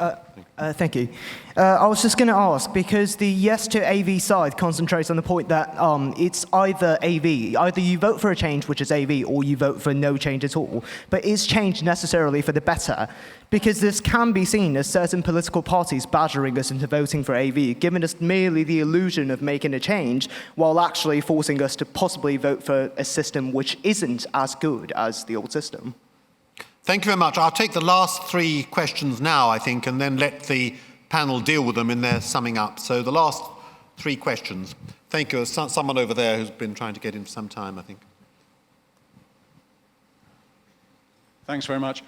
Thank you. I was just going to ask, because the yes to AV side concentrates on the point that it's either AV, either you vote for a change, which is AV, or you vote for no change at all. But is change necessarily for the better? Because this can be seen as certain political parties badgering us into voting for AV, giving us merely the illusion of making a change, while actually forcing us to possibly vote for a system which isn't as good as the old system. Thank you very much. I'll take the last 3 questions now, I think, and then let the panel deal with them in their summing up. So the last 3 questions. Thank you. There's someone over there who's been trying to get in for some time, I think. Thanks very much.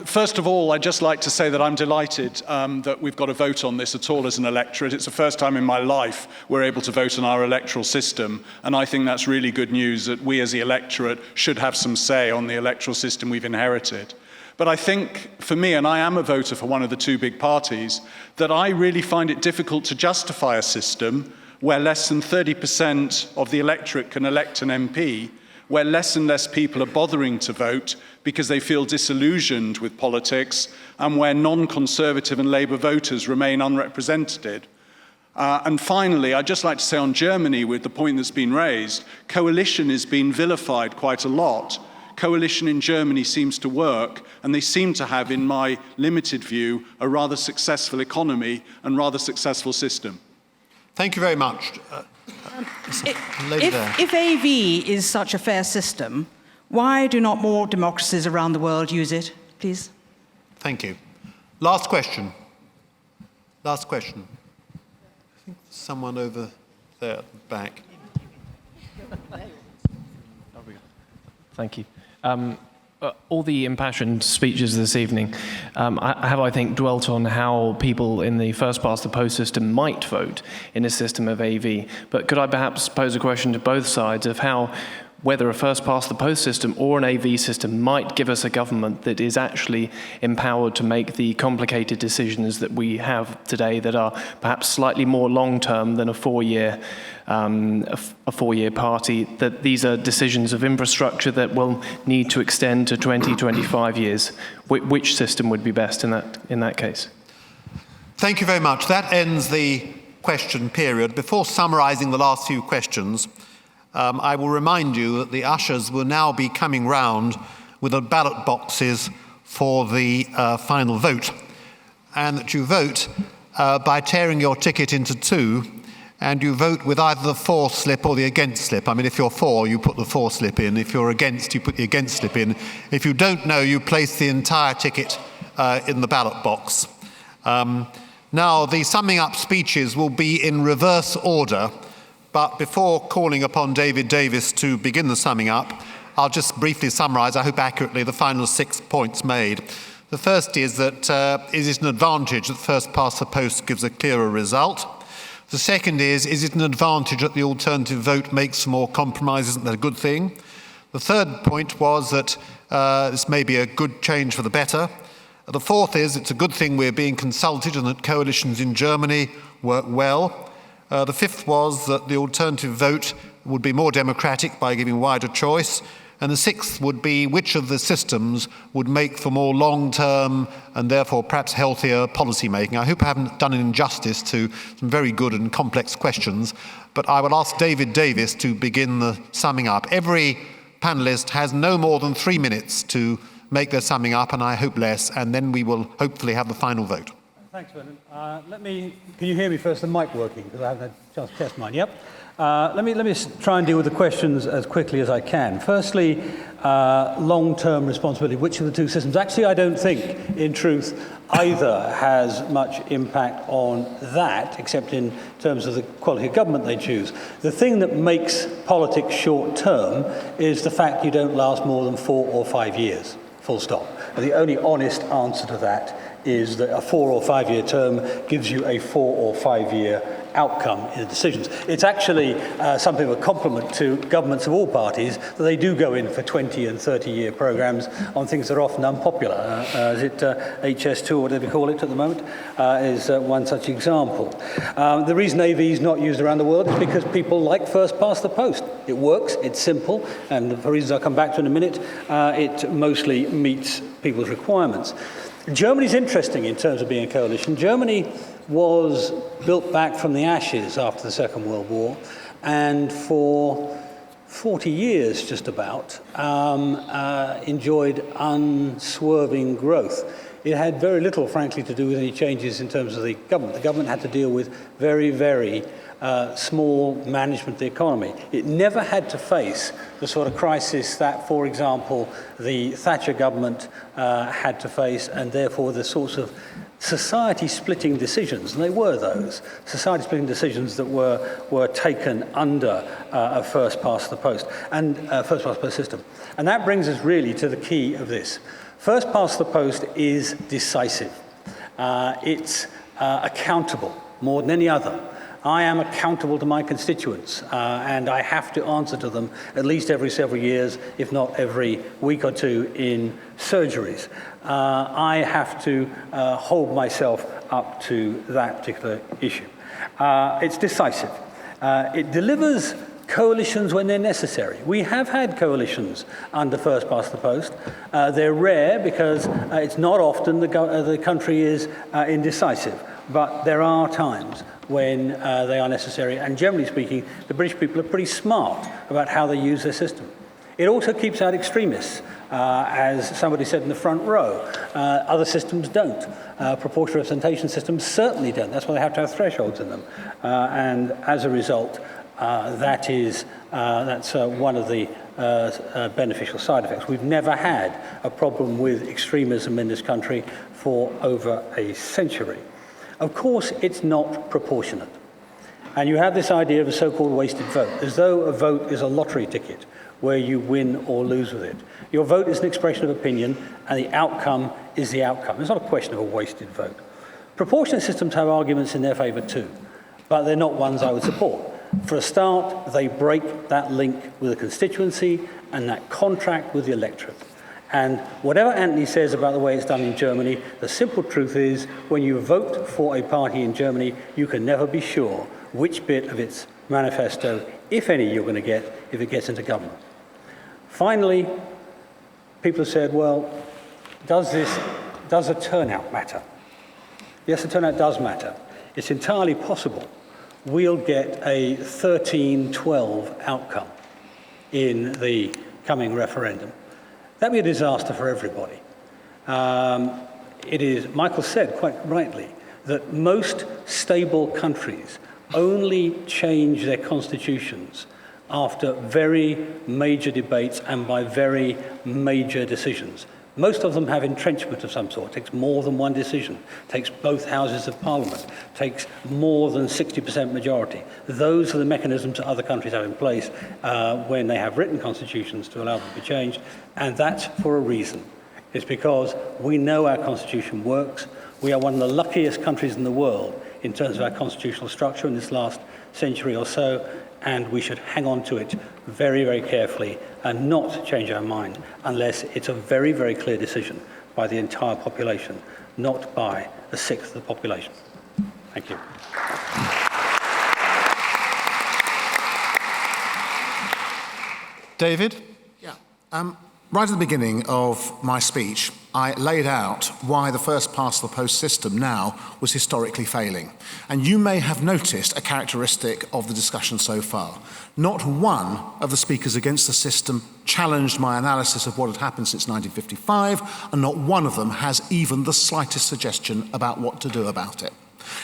First of all, I'd just like to say that I'm delighted that we've got a vote on this at all as an electorate. It's the first time in my life we're able to vote on our electoral system, and I think that's really good news that we as the electorate should have some say on the electoral system we've inherited. But I think, for me, and I am a voter for one of the two big parties, that I really find it difficult to justify a system where less than 30% of the electorate can elect an MP, where less and less people are bothering to vote because they feel disillusioned with politics, and where non-Conservative and Labour voters remain unrepresented. And finally, I'd just like to say on Germany, with the point that's been raised, coalition is being vilified quite a lot. Coalition in Germany seems to work, and they seem to have, in my limited view, a rather successful economy and rather successful system. Thank you very much. If AV is such a fair system, why do not more democracies around the world use it, please? Thank you. Last question. Last question. I think someone over there at the back. Thank you. All the impassioned speeches this evening I think, dwelt on how people in the first-past-the-post system might vote in a system of AV. But could I perhaps pose a question to both sides of how whether a first-past-the-post system or an AV system might give us a government that is actually empowered to make the complicated decisions that we have today that are perhaps slightly more long-term than a four-year party, that these are decisions of infrastructure that will need to extend to 20, 25 years. Which system would be best in that case? Thank you very much. That ends the question period. Before summarising the last few questions, I will remind you that the ushers will now be coming round with the ballot boxes for the final vote, and that you vote by tearing your ticket into two, and you vote with either the for slip or the against slip. I mean, if you're for, you put the for slip in. If you're against, you put the against slip in. If you don't know, you place the entire ticket in the ballot box. Now, the summing up speeches will be in reverse order, but before calling upon David Davis to begin the summing up, I'll just briefly summarise, I hope accurately, the final 6 points made. The first is that is it an advantage that first past the post gives a clearer result? The second is it an advantage that the alternative vote makes more compromise? Isn't that a good thing? The third point was that this may be a good change for the better. The fourth is it's a good thing we're being consulted and that coalitions in Germany work well. The fifth was that the alternative vote would be more democratic by giving wider choice. And the sixth would be which of the systems would make for more long-term and therefore perhaps healthier policy making. I hope I haven't done an injustice to some very good and complex questions, but I will ask David Davis to begin the summing up. Every panellist has no more than 3 minutes to make their summing up, and I hope less, and then we will hopefully have the final vote. Thanks, Vernon. Can you hear me first? The mic working? Because I haven't had a chance to test mine. Yep. Let me try and deal with the questions as quickly as I can. Firstly, long-term responsibility. Which of the two systems? Actually, I don't think, in truth, either has much impact on that, except in terms of the quality of government they choose. The thing that makes politics short-term is the fact you don't last more than 4 or 5 years, full stop. And the only honest answer to that is that a 4 or 5 year term gives you a 4 or 5 year outcome in the decisions. It's actually something of a compliment to governments of all parties that they do go in for 20 and 30 year programs on things that are often unpopular. Is it HS2 or whatever you call it at the moment is one such example. The reason AV is not used around the world is because people like first past the post. It works, it's simple, and for reasons I'll come back to in a minute, it mostly meets people's requirements. Germany's interesting in terms of being a coalition. Germany was built back from the ashes after the Second World War, and for 40 years just about enjoyed unswerving growth. it had very little, frankly, to do with any changes in terms of the government. The government had to deal with very, very small management of the economy. It never had to face the sort of crisis that, for example, the Thatcher government had to face, and therefore the sorts of society-splitting decisions, and they were those, society-splitting decisions that were taken under a first-past-the-post and first-past-the-post system. And that brings us really to the key of this. First-past-the-post is decisive. It's accountable more than any other. I am accountable to my constituents, and I have to answer to them at least every several years, if not every week or two in surgeries. I have to hold myself up to that particular issue. It's decisive. It delivers coalitions when they're necessary. We have had coalitions under first-past-the-post. They're rare because it's not often the country is indecisive, but there are times when they are necessary, and generally speaking, the British people are pretty smart about how they use their system. It also keeps out extremists, as somebody said in the front row. Other systems don't. Proportional representation systems certainly don't. That's why they have to have thresholds in them. And as a result, that's one of the beneficial side effects. We've never had a problem with extremism in this country for over a century. Of course, it's not proportionate. And you have this idea of a so-called wasted vote, as though a vote is a lottery ticket where you win or lose with it. Your vote is an expression of opinion, and the outcome is the outcome. It's not a question of a wasted vote. Proportionate systems have arguments in their favour too, but they're not ones I would support. For a start, they break that link with the constituency and that contract with the electorate. And whatever Anthony says about the way it's done in Germany, the simple truth is when you vote for a party in Germany, you can never be sure which bit of its manifesto, if any, you're going to get if it gets into government. Finally, people have said, well, does a turnout matter? Yes, the turnout does matter. It's entirely possible we'll get a 13-12 outcome in the coming referendum. That'd be a disaster for everybody. Michael said quite rightly that most stable countries only change their constitutions after very major debates and by very major decisions. Most of them have entrenchment of some sort. It takes more than one decision. It takes both houses of parliament. It takes more than 60% majority. Those are the mechanisms that other countries have in place when they have written constitutions to allow them to be changed. And that's for a reason. It's because we know our constitution works. We are one of the luckiest countries in the world in terms of our constitutional structure in this last century or so, and we should hang on to it very, very carefully and not change our mind unless it's a very, very clear decision by the entire population, not by a sixth of the population. Thank you. David? Yeah. Right at the beginning of my speech, I laid out why the first-past-the-post system now was historically failing. And you may have noticed a characteristic of the discussion so far. Not one of the speakers against the system challenged my analysis of what had happened since 1955, and not one of them has even the slightest suggestion about what to do about it.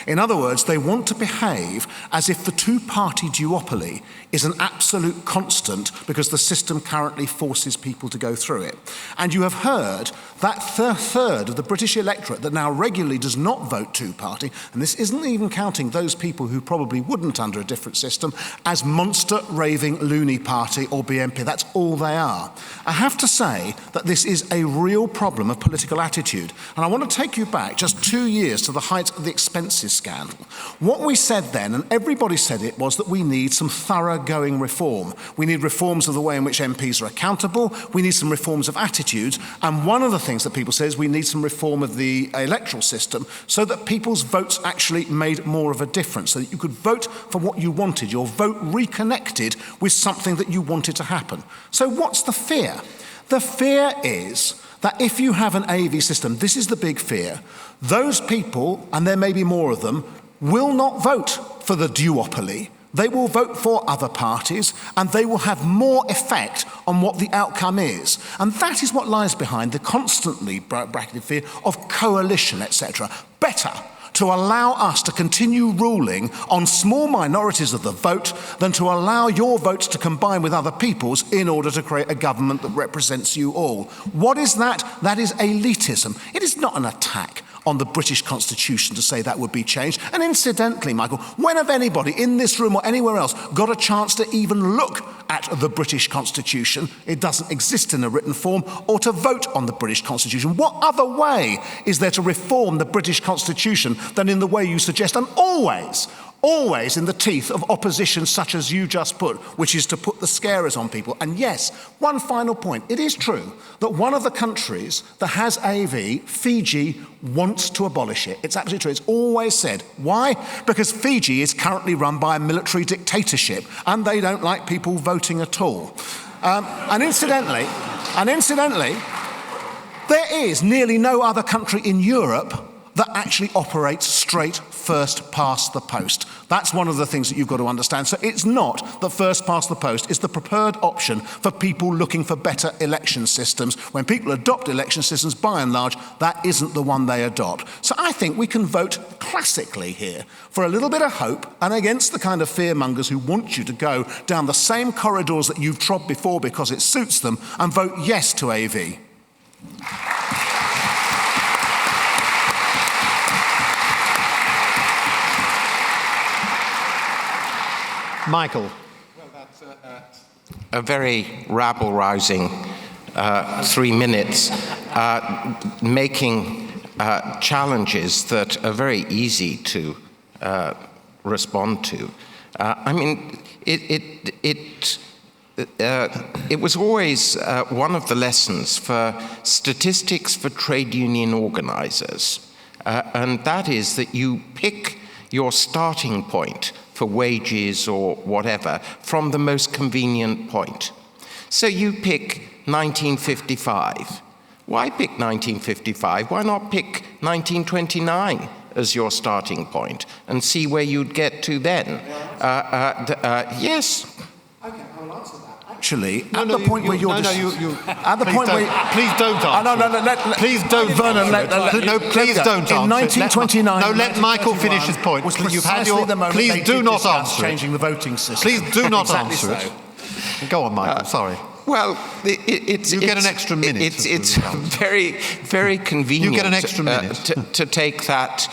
In other words, they want to behave as if the two-party duopoly is an absolute constant because the system currently forces people to go through it. And you have heard that third of the British electorate that now regularly does not vote two-party, and this isn't even counting those people who probably wouldn't under a different system, as monster, raving, loony party or BNP. That's all they are. I have to say that this is a real problem of political attitude. And I want to take you back just 2 years to the height of the expenses scandal. What we said then, and everybody said it, was that we need some thoroughgoing reform. We need reforms of the way in which MPs are accountable. We need some reforms of attitudes. And one of the things that people say is we need some reform of the electoral system so that people's votes actually made more of a difference, so that you could vote for what you wanted, your vote reconnected with something that you wanted to happen. So what's the fear? The fear is that if you have an AV system, this is the big fear, those people, and there may be more of them, will not vote for the duopoly, they will vote for other parties, and they will have more effect on what the outcome is. And that is what lies behind the constantly bracketed fear of coalition, etc. Better to allow us to continue ruling on small minorities of the vote than to allow your votes to combine with other people's in order to create a government that represents you all. What is that? That is elitism. It is not an attack on the British Constitution to say that would be changed. And incidentally, Michael, when have anybody in this room or anywhere else got a chance to even look at the British Constitution? It doesn't exist in a written form, or to vote on the British Constitution. What other way is there to reform the British Constitution than in the way you suggest? And always in the teeth of opposition such as you just put, which is to put the scarers on people. And yes, one final point. It is true that one of the countries that has AV, Fiji, wants to abolish it. It's absolutely true. It's always said. Why? Because Fiji is currently run by a military dictatorship, and they don't like people voting at all. And incidentally, there is nearly no other country in Europe that actually operates straight first past the post. That's one of the things that you've got to understand. So it's not that first past the post is the preferred option for people looking for better election systems. When people adopt election systems, by and large, that isn't the one they adopt. So I think we can vote classically here for a little bit of hope and against the kind of fearmongers who want you to go down the same corridors that you've trod before because it suits them, and vote yes to AV. Michael. Well, that's a very rabble-rousing 3 minutes, making challenges that are very easy to respond to. I mean, it was always one of the lessons for statistics for trade union organizers, and that is that you pick your starting point for wages or whatever from the most convenient point. So you pick 1955. Why pick 1955? Why not pick 1929 as your starting point and see where you'd get to then? Yes. Okay, I'll answer that. Actually, at the point where you're... At the point where... Please don't answer it. Please don't, Vernon. No, please don't answer it. In 1929... No, let Michael finish his point. You've had your... Please do not answer it. Changing the voting system. Please do not answer it. Go on, Michael, sorry. Well, you get an extra minute. It's very, very convenient. You get an extra minute to take that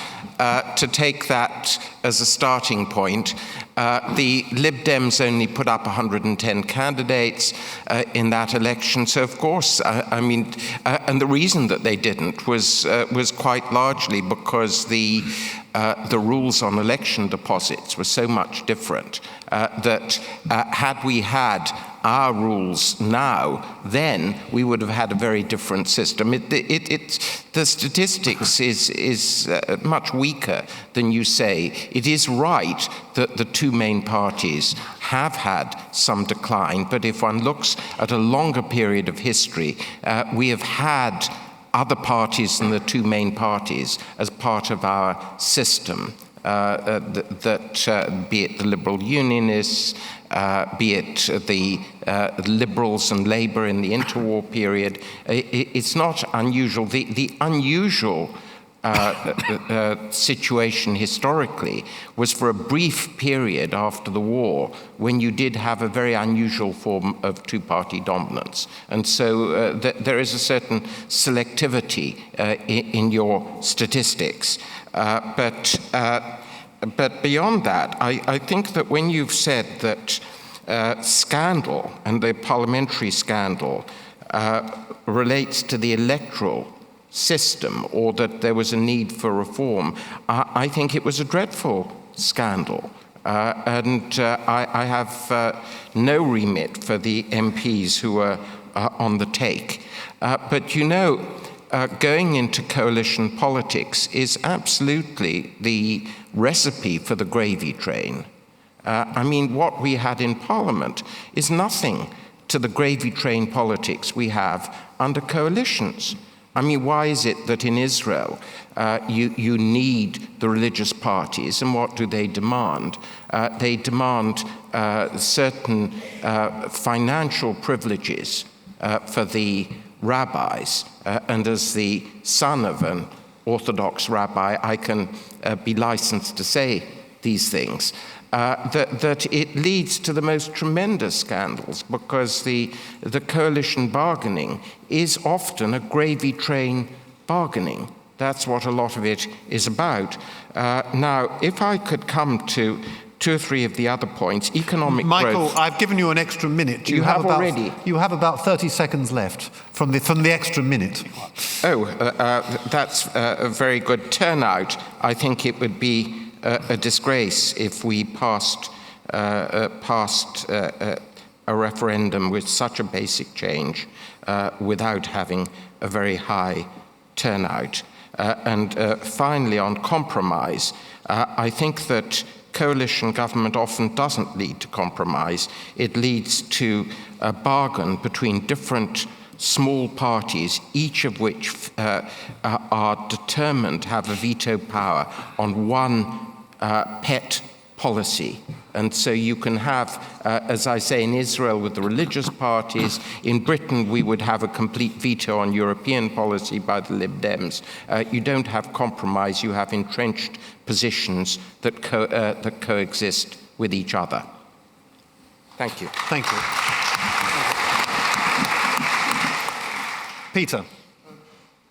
as a starting point. The Lib Dems only put up 110 candidates in that election, so of course, and the reason that they didn't was quite largely because the rules on election deposits were so much different that had we had our rules now, then we would have had a very different system. The statistics is much weaker than you say. It is right that the two main parties have had some decline, but if one looks at a longer period of history, we have had other parties than the two main parties as part of our system. Be it the Liberal Unionists, be it the Liberals and Labour in the interwar period, it's not unusual. The unusual situation historically was for a brief period after the war when you did have a very unusual form of two-party dominance. And so there is a certain selectivity in your statistics. But beyond that, I think that when you've said that scandal and the parliamentary scandal relates to the electoral system, or that there was a need for reform, I think it was a dreadful scandal. And I have no remit for the MPs who are on the take. But you know, going into coalition politics is absolutely the recipe for the gravy train. I mean, what we had in Parliament is nothing to the gravy train politics we have under coalitions. I mean, why is it that in Israel you need the religious parties, and what do they demand? They demand certain financial privileges for the rabbis, and as the son of an Orthodox rabbi, I can be licensed to say these things. That it leads to the most tremendous scandals, because the coalition bargaining is often a gravy train bargaining. That's what a lot of it is about. Now, if I could come to 2 or 3 of the other points, economic Michael, growth. I've given you an extra minute. You have already? You have about 30 seconds left from the extra minute. Oh, that's a very good turnout. I think it would be a disgrace if we passed a referendum with such a basic change without having a very high turnout. And finally, on compromise, I think that coalition government often doesn't lead to compromise. It leads to a bargain between different small parties, each of which are determined to have a veto power on one pet policy. And so you can have, as I say, in Israel with the religious parties, in Britain we would have a complete veto on European policy by the Lib Dems. You don't have compromise, you have entrenched positions that coexist with each other. Thank you. Thank you. Peter.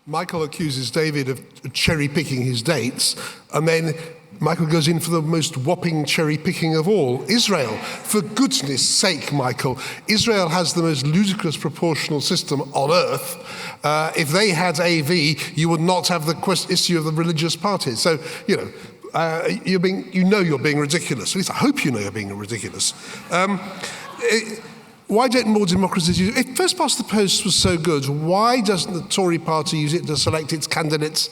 Michael accuses David of cherry-picking his dates, and then Michael goes in for the most whopping cherry-picking of all. Israel. For goodness sake, Michael, Israel has the most ludicrous proportional system on earth. If they had AV, you would not have the issue of the religious parties. So, you're being ridiculous. At least I hope you know you're being ridiculous. Why don't more democracies use it? If first past the post was so good, why doesn't the Tory party use it to select its candidates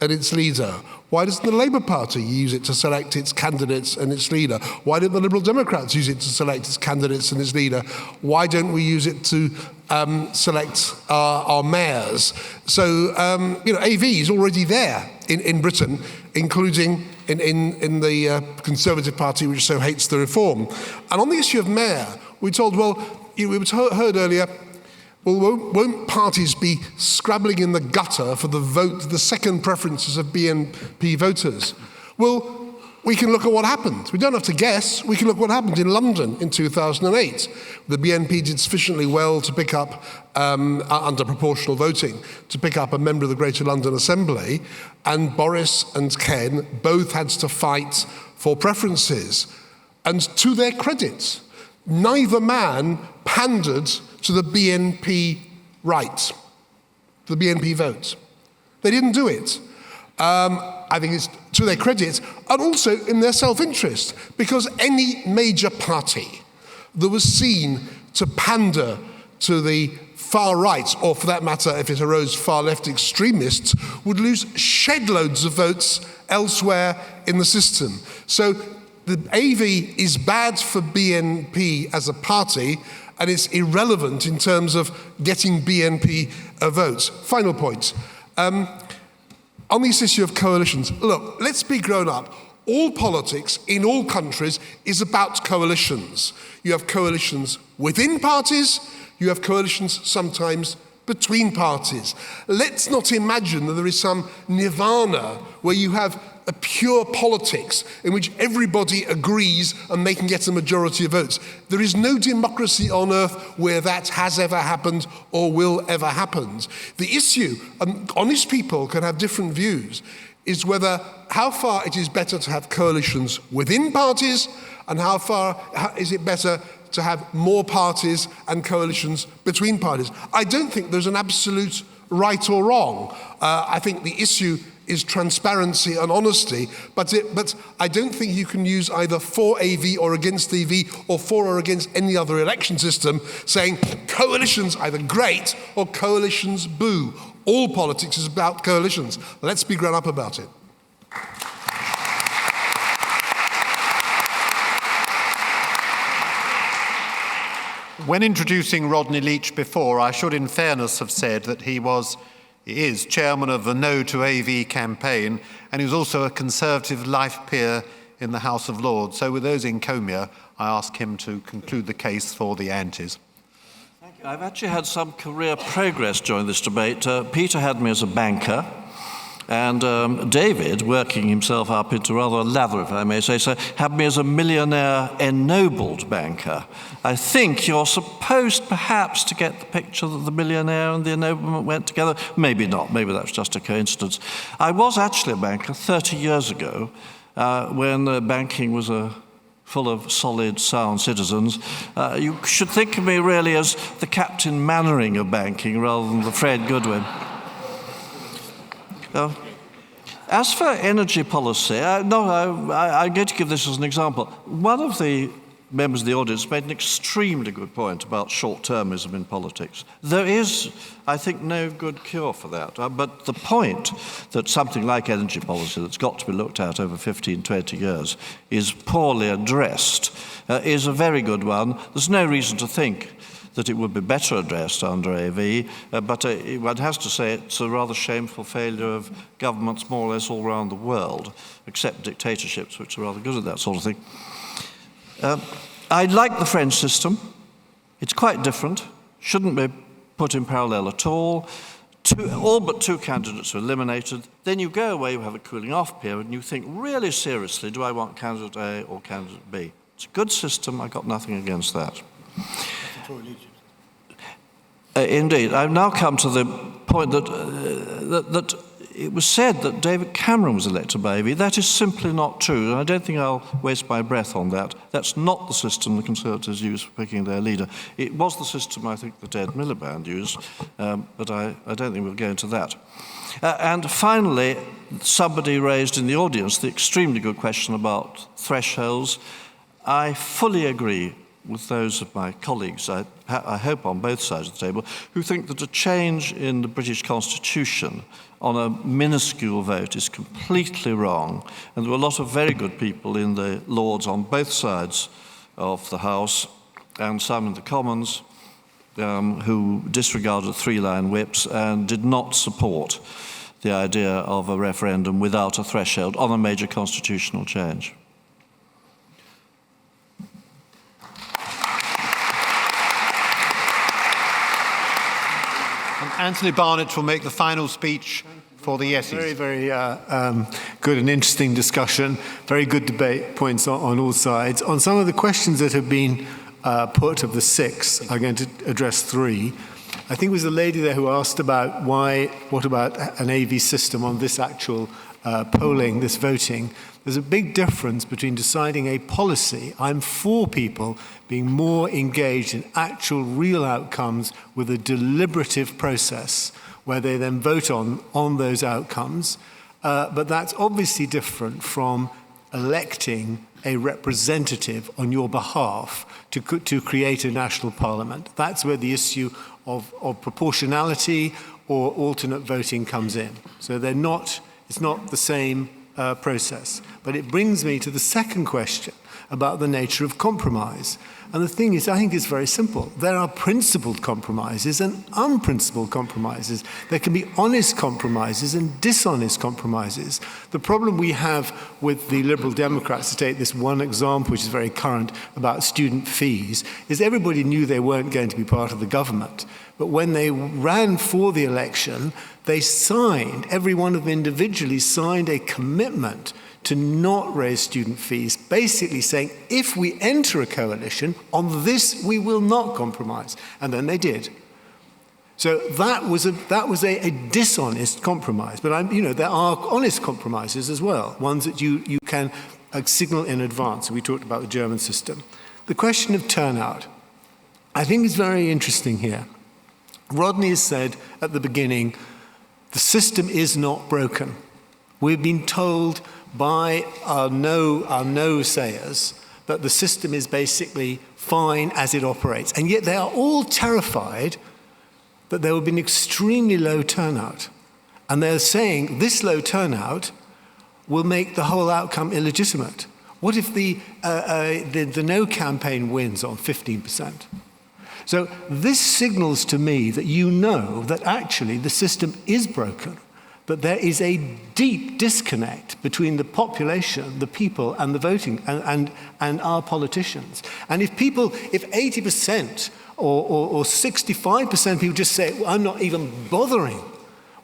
and its leader? Why doesn't the Labour Party use it to select its candidates and its leader? Why don't the Liberal Democrats use it to select its candidates and its leader? Why don't we use it to select our mayors? So, AV is already there in Britain, including in the Conservative Party, which so hates the reform. And on the issue of mayor, we're told, we heard earlier, won't parties be scrabbling in the gutter for the second preferences of BNP voters? Well, we can look at what happened. We don't have to guess. We can look at what happened in London in 2008. The BNP did sufficiently well to pick up, under proportional voting, to pick up a member of the Greater London Assembly, and Boris and Ken both had to fight for preferences. And to their credit, neither man pandered to the BNP right, the BNP vote. They didn't do it. I think it's to their credit, and also in their self-interest, because any major party that was seen to pander to the far right, or for that matter, if it arose far left extremists, would lose shed loads of votes elsewhere in the system. So the AV is bad for BNP as a party, and it's irrelevant in terms of getting BNP votes. Final point. On this issue of coalitions, look, let's be grown up. All politics in all countries is about coalitions. You have coalitions within parties, you have coalitions sometimes between parties. Let's not imagine that there is some nirvana where you have a pure politics in which everybody agrees and they can get a majority of votes. There is no democracy on earth where that has ever happened or will ever happen. The issue, and honest people can have different views, is how far it is better to have coalitions within parties, and how far is it better to have more parties and coalitions between parties. I don't think there's an absolute right or wrong. I think the issue is transparency and honesty, but I don't think you can use either for AV or against AV, or for or against any other election system, saying coalitions either great or coalitions boo. All politics is about coalitions. Let's be grown up about it. When introducing Rodney Leach before, I should in fairness have said that he was He is chairman of the No to AV campaign, and he was also a Conservative life peer in the House of Lords. So with those encomium, I ask him to conclude the case for the antis. Thank you. I've actually had some career progress during this debate. Peter had me as a banker, and David, working himself up into rather a lather, if I may say so, had me as a millionaire ennobled banker. I think you're supposed perhaps to get the picture that the millionaire and the ennoblement went together. Maybe not. Maybe that's just a coincidence. I was actually a banker 30 years ago when banking was full of solid, sound citizens. You should think of me really as the Captain Mannering of banking rather than the Fred Goodwin. As for energy policy, I'm going to give this as an example. One of the members of the audience made an extremely good point about short-termism in politics. There is, I think, no good cure for that. But the point that something like energy policy that's got to be looked at over 15, 20 years is poorly addressed is a very good one. There's no reason to think that it would be better addressed under AV, but one has to say it's a rather shameful failure of governments more or less all around the world, except dictatorships, which are rather good at that sort of thing. I like the French system. It's quite different, shouldn't be put in parallel at all. All but two candidates are eliminated. Then you go away, you have a cooling off period, and you think really seriously, do I want candidate A or candidate B? It's a good system, I've got nothing against that. Indeed. I've now come to the point that it was said that David Cameron was elected by AV. That is simply not true, and I don't think I'll waste my breath on that. That's not the system the Conservatives use for picking their leader. It was the system, I think, that Ed Miliband used, but I don't think we'll go into that. And finally, somebody raised in the audience the extremely good question about thresholds. I fully agree with those of my colleagues, I hope on both sides of the table, who think that a change in the British Constitution on a minuscule vote is completely wrong. And there were a lot of very good people in the Lords on both sides of the House, and some in the Commons, who disregarded three-line whips and did not support the idea of a referendum without a threshold on a major constitutional change. Anthony Barnett will make the final speech for the yeses. Very, very good and interesting discussion. Very good debate, points on all sides. On some of the questions that have been put of the six, I'm going to address three. I think it was the lady there who asked about what about an AV system on this actual polling, this voting. There's a big difference between deciding a policy. I'm for people being more engaged in actual real outcomes with a deliberative process where they then vote on those outcomes. But that's obviously different from electing a representative on your behalf to create a national parliament. That's where the issue of proportionality or alternate voting comes in. So it's not the same process. But it brings me to the second question about the nature of compromise. And the thing is, I think it's very simple. There are principled compromises and unprincipled compromises. There can be honest compromises and dishonest compromises. The problem we have with the Liberal Democrats, to take this one example, which is very current, about student fees, is everybody knew they weren't going to be part of the government. But when they ran for the election, they signed, every one of them individually signed a commitment to not raise student fees, basically saying, if we enter a coalition, on this we will not compromise. And then they did. So that was a dishonest compromise. But there are honest compromises as well, ones that you can signal in advance. We talked about the German system. The question of turnout, I think is very interesting here. Rodney has said at the beginning, the system is not broken. We've been told by our no-sayers that the system is basically fine as it operates. And yet they are all terrified that there will be an extremely low turnout. And they're saying this low turnout will make the whole outcome illegitimate. What if the no campaign wins on 15%? So this signals to me that you know that actually the system is broken, but there is a deep disconnect between the population, the people, and the voting, and our politicians. And if 80% or 65% of people just say, well, I'm not even bothering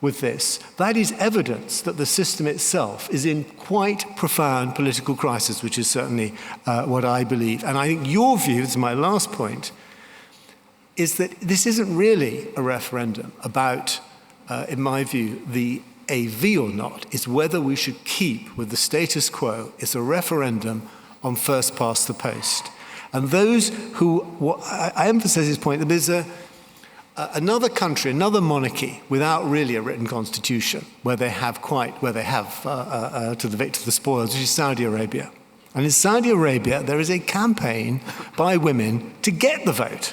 with this, that is evidence that the system itself is in quite profound political crisis, which is certainly what I believe. And I think your view, this is my last point, is that this isn't really a referendum about, in my view, the AV or not. It's whether we should keep with the status quo. It's a referendum on first past the post. And those who, I emphasize this point, that there's another country, another monarchy without really a written constitution, where they have to the victor the spoils, which is Saudi Arabia. And in Saudi Arabia, there is a campaign by women to get the vote.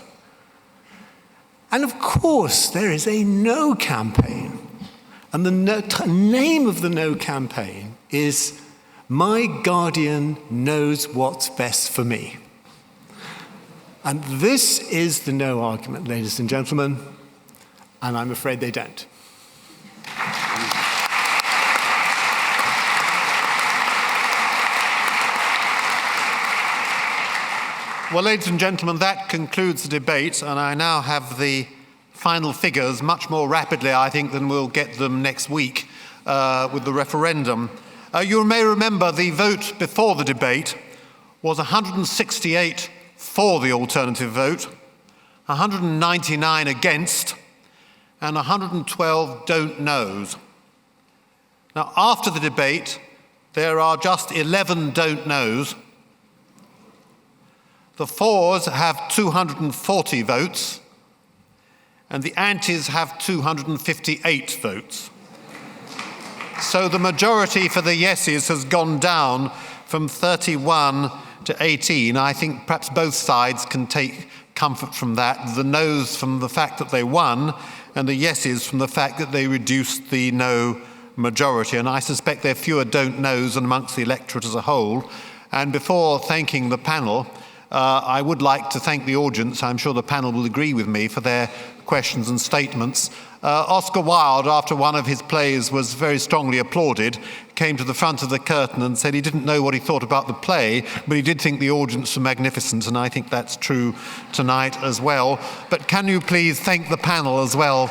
And of course, there is a no campaign. And the name of the no campaign is My Guardian Knows What's Best for Me. And this is the no argument, ladies and gentlemen, and I'm afraid they don't. Well, ladies and gentlemen, that concludes the debate, and I now have the final figures much more rapidly, I think, than we'll get them next week with the referendum. You may remember the vote before the debate was 168 for the alternative vote, 199 against, and 112 don't knows. Now, after the debate, there are just 11 don't knows. The fours have 240 votes, and the antis have 258 votes. So the majority for the yeses has gone down from 31 to 18. I think perhaps both sides can take comfort from that. The noes from the fact that they won, and the yeses from the fact that they reduced the no majority. And I suspect there are fewer don't knows than amongst the electorate as a whole. And before thanking the panel, I would like to thank the audience. I'm sure the panel will agree with me for their questions and statements. Oscar Wilde, after one of his plays was very strongly applauded, came to the front of the curtain and said he didn't know what he thought about the play, but he did think the audience were magnificent, and I think that's true tonight as well. But can you please thank the panel as well?